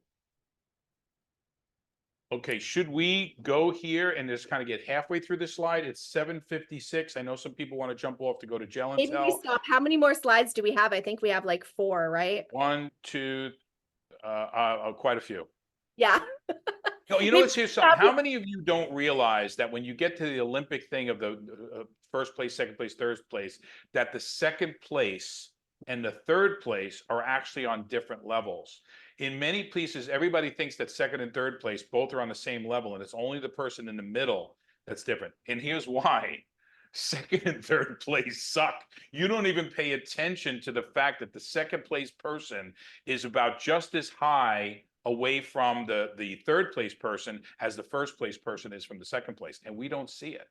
Okay, should we go here and just kind of get halfway through this slide? It's 7:56. I know some people want to jump off to go to Gel and Maybe we Tell. stop. How many more slides do we have? I think we have 4, right? 1, 2, quite a few. Yeah. No, let's hear something. How many of you don't realize that when you get to the Olympic thing of the first place, second place, third place, that the second place and the third place are actually on different levels? In many places, everybody thinks that second and third place both are on the same level, and it's only the person in the middle that's different. And here's why. Second and third place suck. You don't even pay attention to the fact that the second place person is about just as high away from the third place person as the first place person is from the second place. And we don't see it.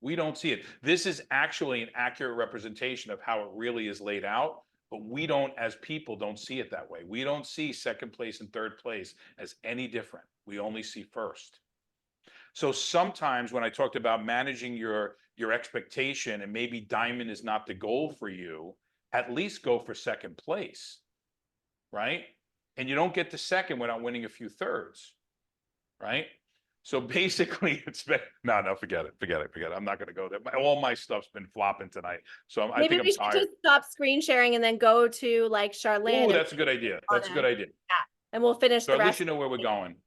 We don't see it. This is actually an accurate representation of how it really is laid out, but we don't, as people, don't see it that way. We don't see second place and third place as any different. We only see first. So sometimes when I talked about managing your expectation, and maybe diamond is not the goal for you, at least go for second place, right? And you don't get to second without winning a few thirds, right? So basically, no, forget it. I'm not going to go there. All my stuff's been flopping tonight, so I think I'm Maybe we should tired. just stop screen sharing and then go to Charlene. Oh, that's a good idea. That's a good idea. Yeah, and we'll finish So the at least rest. you know where we're going.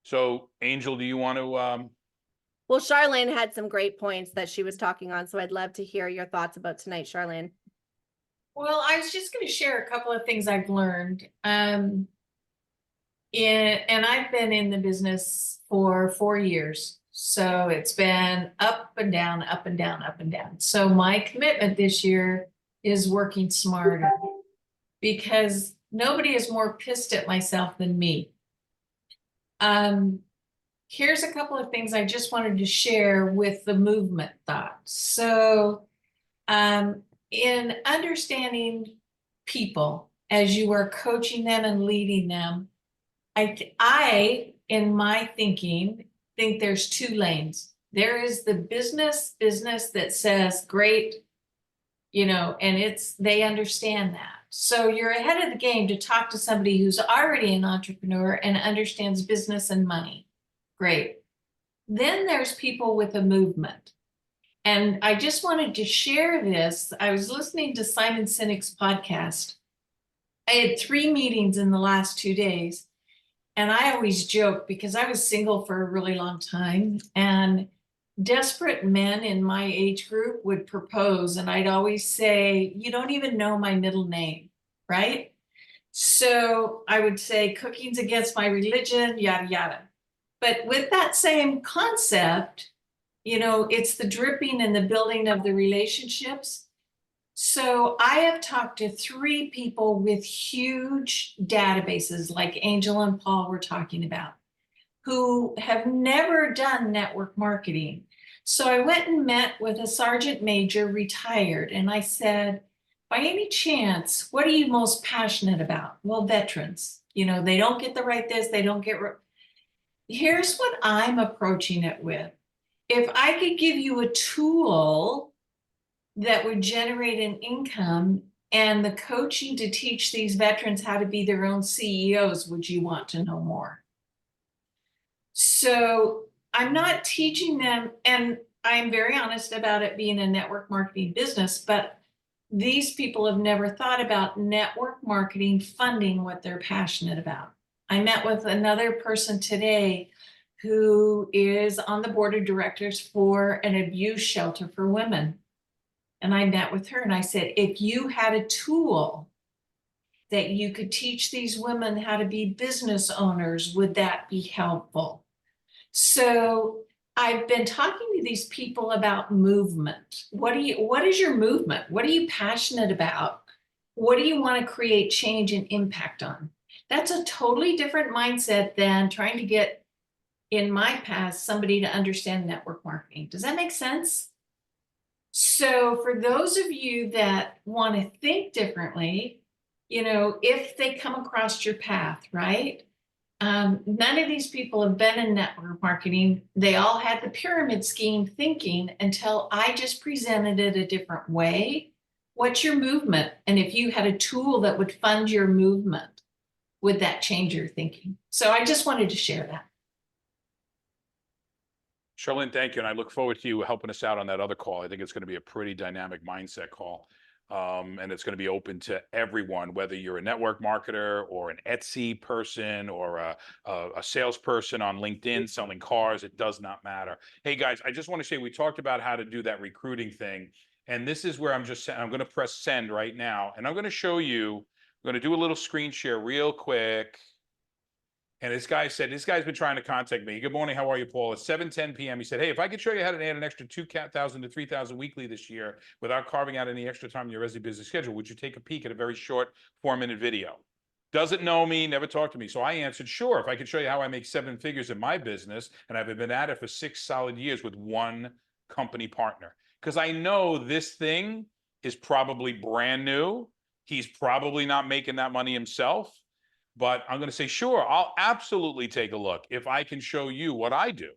So Angel, do you want to? Well, Charlene had some great points that she was talking on, so I'd love to hear your thoughts about tonight, Charlene. Well, I was just going to share a couple of things I've learned. and I've been in the business for 4 years. So it's been up and down, up and down, up and down. So my commitment this year is working smarter because nobody is more pissed at myself than me. Here's a couple of things I just wanted to share with the movement thought. So, in understanding people as you are coaching them and leading them, I, in my thinking, think there's two lanes. There is the business that says, great, and they understand that. So you're ahead of the game to talk to somebody who's already an entrepreneur and understands business and money. Great. Then there's people with a movement. And I just wanted to share this. I was listening to Simon Sinek's podcast. I had 3 meetings in the last 2 days. And I always joke because I was single for a really long time. And desperate men in my age group would propose. And I'd always say, you don't even know my middle name, right? So I would say, cooking's against my religion, yada, yada. But with that same concept, it's the dripping and the building of the relationships. So I have talked to 3 people with huge databases like Angel and Paul were talking about, who have never done network marketing. So I went and met with a sergeant major, retired, and I said, by any chance, what are you most passionate about? Well, veterans. They don't get the right this, they don't get... Here's what I'm approaching it with. If I could give you a tool that would generate an income and the coaching to teach these veterans how to be their own CEOs, would you want to know more? So I'm not teaching them, and I'm very honest about it being a network marketing business, but these people have never thought about network marketing funding what they're passionate about. I met with another person today who is on the board of directors for an abuse shelter for women. And I met with her and I said, if you had a tool that you could teach these women how to be business owners, would that be helpful? So I've been talking to these people about movement. What is your movement? What are you passionate about? What do you want to create change and impact on? That's a totally different mindset than trying to get, in my past, somebody to understand network marketing. Does that make sense? So for those of you that want to think differently, if they come across your path, right? None of these people have been in network marketing. They all had the pyramid scheme thinking until I just presented it a different way. What's your movement? And if you had a tool that would fund your movement, would that change your thinking? So I just wanted to share that. Charlene, thank you. And I look forward to you helping us out on that other call. I think it's going to be a pretty dynamic mindset call. And it's going to be open to everyone, whether you're a network marketer or an Etsy person or a salesperson on LinkedIn selling cars. It does not matter. Hey guys, I just want to say, we talked about how to do that recruiting thing. And this is where I'm going to press send right now. And I'm going to show you, I'm going to do a little screen share real quick. And this guy's been trying to contact me. Good morning. How are you, Paul? It's 7:10 p.m. He said, hey, if I could show you how to add an extra 2,000 to 3,000 weekly this year without carving out any extra time in your Resi Business schedule, would you take a peek at a very short 4-minute video? Doesn't know me, never talked to me. So I answered, sure, if I could show you how I make 7 figures in my business, and I've been at it for 6 solid years with one company partner. Because I know this thing is probably brand new. He's probably not making that money himself. But I'm going to say, sure, I'll absolutely take a look if I can show you what I do,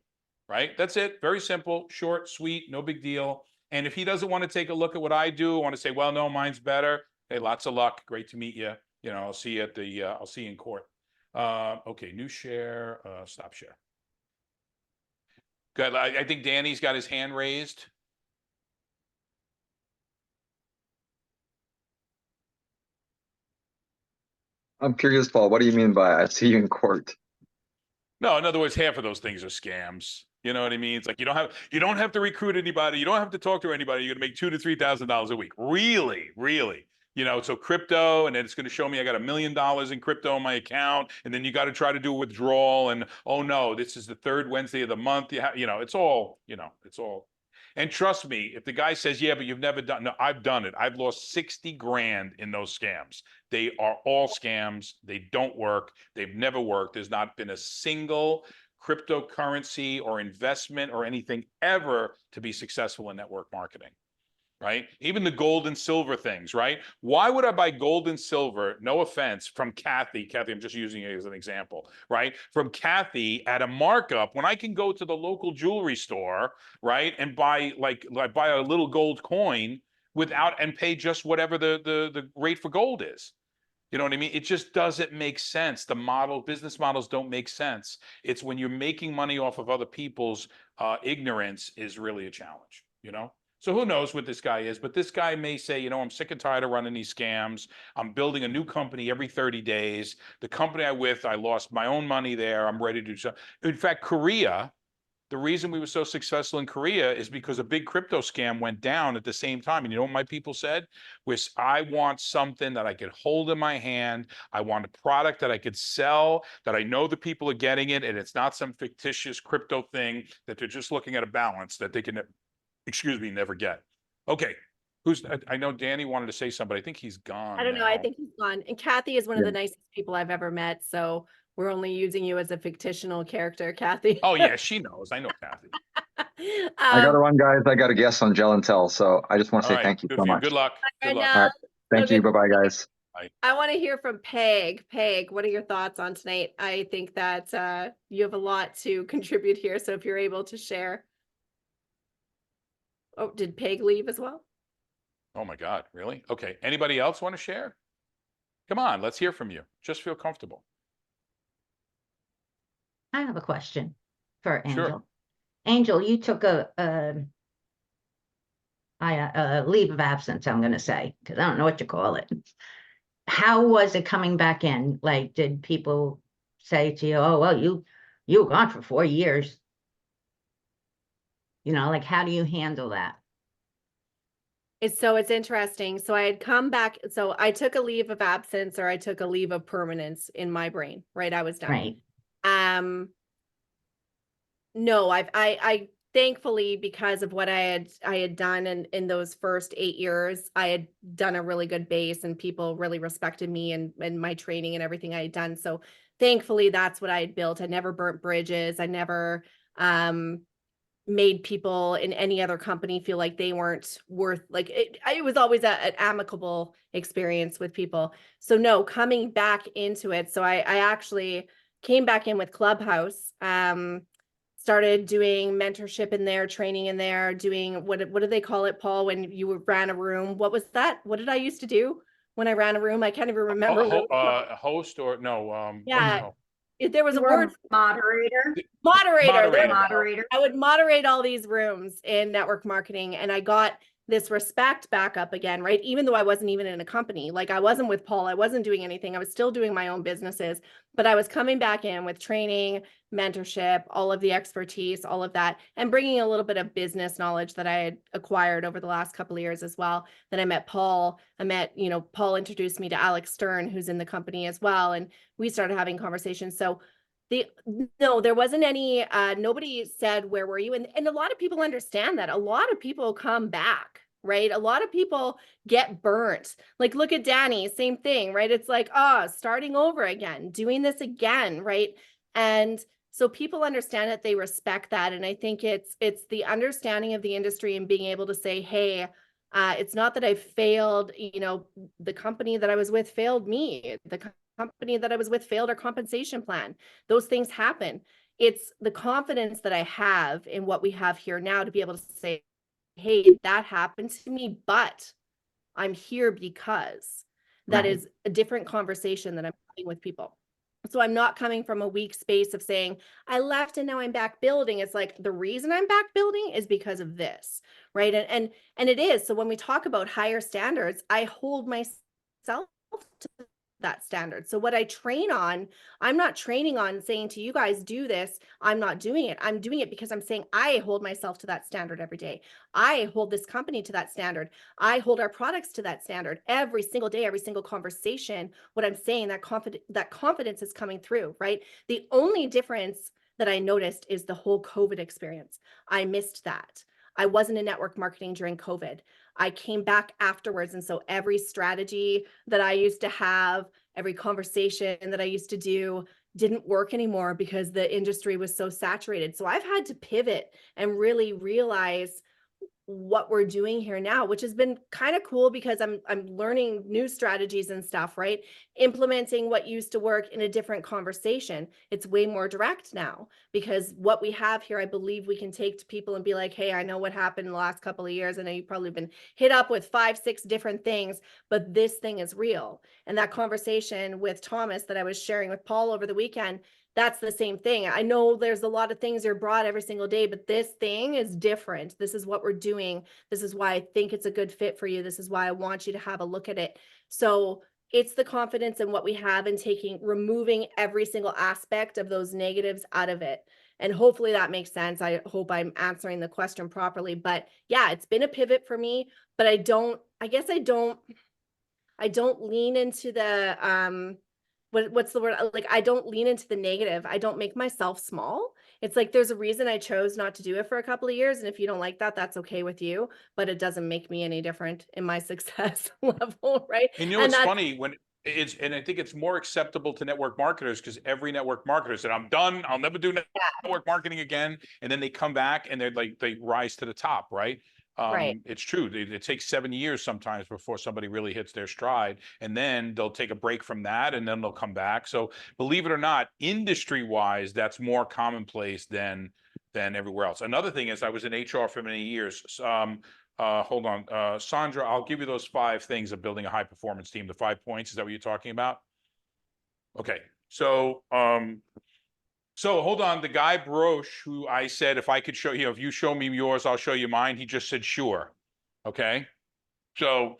right? That's it. Very simple, short, sweet, no big deal. And if he doesn't want to take a look at what I do, want to say, well, no, mine's better. Hey, lots of luck. Great to meet you. I'll see you at the, I'll see you in court. Okay, new share, stop share. Good. I think Danny's got his hand raised. I'm curious, Paul, what do you mean by I see you in court? No, in other words, half of those things are scams. You know what I mean? It's like you don't have to recruit anybody. You don't have to talk to anybody. You're gonna make $2,000 to $3,000 a week. Really, really. So crypto, and then it's going to show me I got $1 million in crypto in my account, and then you got to try to do a withdrawal, and oh no, this is the third Wednesday of the month. It's all, it's all. And trust me, if the guy says, yeah, but you've never done, no, I've done it. I've lost 60 grand in those scams. They are all scams. They don't work. They've never worked. There's not been a single cryptocurrency or investment or anything ever to be successful in network marketing. Right? Even the gold and silver things, right? Why would I buy gold and silver, no offense, from Kathy? Kathy, I'm just using it as an example, right? From Kathy at a markup when I can go to the local jewelry store, right? And buy buy a little gold coin and pay just whatever the rate for gold is. You know what I mean? It just doesn't make sense. Business models don't make sense. It's when you're making money off of other people's ignorance is really a challenge, So who knows what this guy is, but this guy may say, I'm sick and tired of running these scams. I'm building a new company every 30 days. The company I lost my own money there. I'm ready to do something. In fact, Korea, the reason we were so successful in Korea is because a big crypto scam went down at the same time. And you know what my people said? Was I want something that I could hold in my hand. I want a product that I could sell, that I know the people are getting it, and it's not some fictitious crypto thing that they're just looking at a balance that they can, never get. Okay. I know Danny wanted to say something, but I think he's gone I don't know. I now. think he's gone. And Kathy is one of Yeah. the nicest people I've ever met. So we're only using you as a fictional character, Kathy. Oh yeah, she knows. I know Kathy. I gotta run, guys. I got a guest on Gel and Tell, so I just want to All say right. thank you Good so for you. much. Good luck. Good luck. All right. Thank So you. good. Bye-bye, guys. I want to hear from Peg. Peg, what are your thoughts on tonight? I think that you have a lot to contribute here. So if you're able to share. Oh, did Peg leave as well? Oh my God, really? Okay. Anybody else want to share? Come on, let's hear from you. Just feel comfortable. I have a question for Sure. Angel. Angel, you took a leave of absence, I'm going to say, because I don't know what you call it. How was it coming back in? Like, did people say to you, oh, well, you were gone for 4 years? Like, how do you handle that? It's interesting. So I had come back. So I took a leave of absence, or I took a leave of permanence in my brain, right? I was done. Right. No, I thankfully, because of what I had done in those first 8 years, I had done a really good base, and people really respected me and my training and everything I had done. So thankfully, that's what I had built. I never burnt bridges. I never made people in any other company feel like they weren't worth, like it was always an amicable experience with people. So no, coming back into it. So I actually came back in with Clubhouse, started doing mentorship in there, training in there, doing what do they call it, Paul, when you ran a room? What was that? What did I used to do when I ran a room? I can't even remember. Host or no? Yeah. There was You a were word. moderator. Moderator. Moderator. I would moderate all these rooms in network marketing, and I got this respect back up again, right? Even though I wasn't even in a company, like I wasn't with Paul, I wasn't doing anything. I was still doing my own businesses, but I was coming back in with training, mentorship, all of the expertise, all of that, and bringing a little bit of business knowledge that I had acquired over the last couple of years as well. Then I met Paul. Paul introduced me to Alex Stern, who's in the company as well, and we started having conversations. So no, there wasn't any, nobody said, where were you? And a lot of people understand that. A lot of people come back, right? A lot of people get burnt. Like, look at Danny, same thing, right? It's like, starting over again, doing this again, right? And so people understand that, they respect that. And I think it's the understanding of the industry and being able to say, hey, it's not that I failed, the company that I was with failed me. The company that I was with failed our compensation plan. Those things happen. It's the confidence that I have in what we have here now to be able to say, hey, that happened to me, but I'm here because that Right. is a different conversation that I'm having with people. So I'm not coming from a weak space of saying, I left and now I'm back building. It's like, the reason I'm back building is because of this, right? And it is. So when we talk about higher standards, I hold myself to that standard. So what I train on, I'm not training on saying to you guys, do this. I'm not doing it. I'm doing it because I'm saying I hold myself to that standard every day. I hold this company to that standard. I hold our products to that standard every single day, every single conversation. What I'm saying, that confidence is coming through, right? The only difference that I noticed is the whole COVID experience. I missed that. I wasn't in network marketing during COVID. I came back afterwards. And so every strategy that I used to have, every conversation that I used to do didn't work anymore because the industry was so saturated. So I've had to pivot and really realize what we're doing here now, which has been kind of cool because I'm learning new strategies and stuff, right? Implementing what used to work in a different conversation. It's way more direct now because what we have here, I believe we can take to people and be like, hey, I know what happened in the last couple of years. I know you've probably been hit up with 5, 6 different things, but this thing is real. And that conversation with Thomas that I was sharing with Paul over the weekend, that's the same thing. I know there's a lot of things you're brought every single day, but this thing is different. This is what we're doing. This is why I think it's a good fit for you. This is why I want you to have a look at it. So it's the confidence in what we have and removing every single aspect of those negatives out of it. And hopefully that makes sense. I hope I'm answering the question properly, but yeah, it's been a pivot for me, but I don't lean into the, what's the word? Like, I don't lean into the negative. I don't make myself small. It's like, there's a reason I chose not to do it for a couple of years. And if you don't like that, that's okay with you, but it doesn't make me any different in my success level, right? And you know, And it's funny and I think it's more acceptable to network marketers because every network marketer said, I'm done. I'll never do network marketing again. And then they come back and they rise to the top, right? Right. It's true. It takes 7 years sometimes before somebody really hits their stride, and then they'll take a break from that and then they'll come back. So believe it or not, industry wise, that's more commonplace than everywhere else. Another thing is I was in HR for many years. Hold on, Sandra, I'll give you those 5 things of building a high performance team. The 5 points, is that what you're talking about? Okay. So hold on, the guy Broche, who I said, if I could show you, if you show me yours, I'll show you mine. He just said, sure. Okay. So,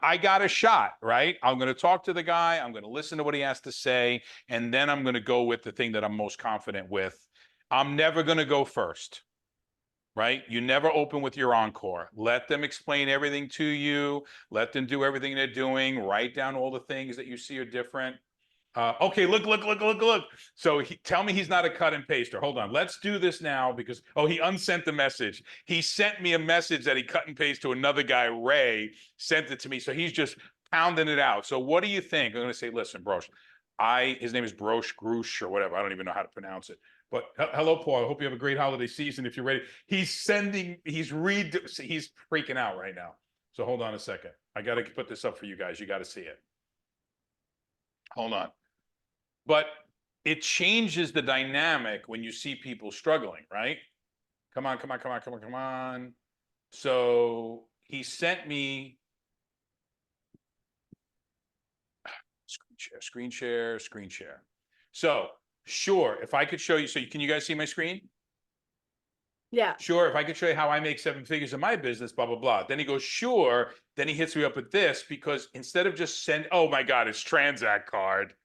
I got a shot, right? I'm going to talk to the guy. I'm going to listen to what he has to say. And then I'm going to go with the thing that I'm most confident with. I'm never going to go first, right? You never open with your encore. Let them explain everything to you. Let them do everything they're doing. Write down all the things that you see are different. Okay, look. So tell me he's not a cut and paster. Hold on. Let's do this now because, he unsent the message. He sent me a message that he cut and pasted to another guy, Ray, sent it to me. So he's just pounding it out. So what do you think? I'm going to say, listen, Broche, his name is Broche Grush or whatever. I don't even know how to pronounce it. But hello, Paul. I hope you have a great holiday season. If you're ready, he's freaking out right now. So hold on a second. I got to put this up for you guys. You got to see it. Hold on. But it changes the dynamic when you see people struggling, right? Come on. So he sent me screen share. So sure, if I could show you, can you guys see my screen? Yeah. Sure, if I could show you how I make 7 figures in my business, blah, blah, blah. Then he goes, sure. Then he hits me up with this because instead of just oh my God, it's Transact Card.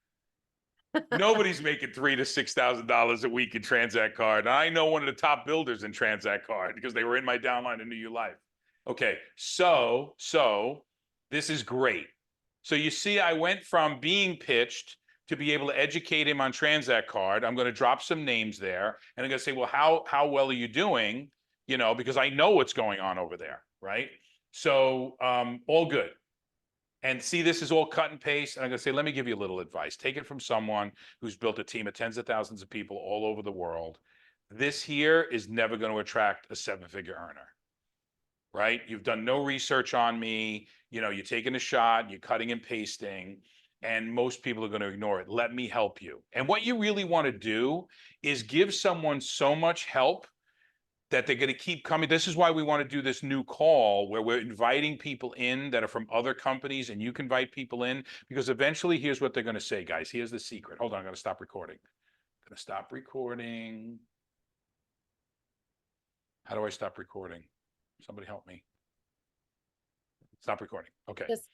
Nobody's making $3,000 to $6,000 a week in Transact Card. And I know one of the top builders in Transact Card because they were in my downline in New You Life. Okay, so this is great. So you see, I went from being pitched to be able to educate him on Transact Card. I'm going to drop some names there, and I'm going to say, well, how well are you doing? Because I know what's going on over there, right? So all good. And see, this is all cut and paste. And I'm going to say, let me give you a little advice. Take it from someone who's built a team of tens of thousands of people all over the world. This here is never going to attract a 7-figure earner, right? You've done no research on me. You're taking a shot, you're cutting and pasting, and most people are going to ignore it. Let me help you. And what you really want to do is give someone so much help that they're going to keep coming. This is why we want to do this new call where we're inviting people in that are from other companies, and you can invite people in because eventually here's what they're going to say, guys. Here's the secret. Hold on, I'm going to stop recording. How do I stop recording? Somebody help me. Stop recording. Okay. Just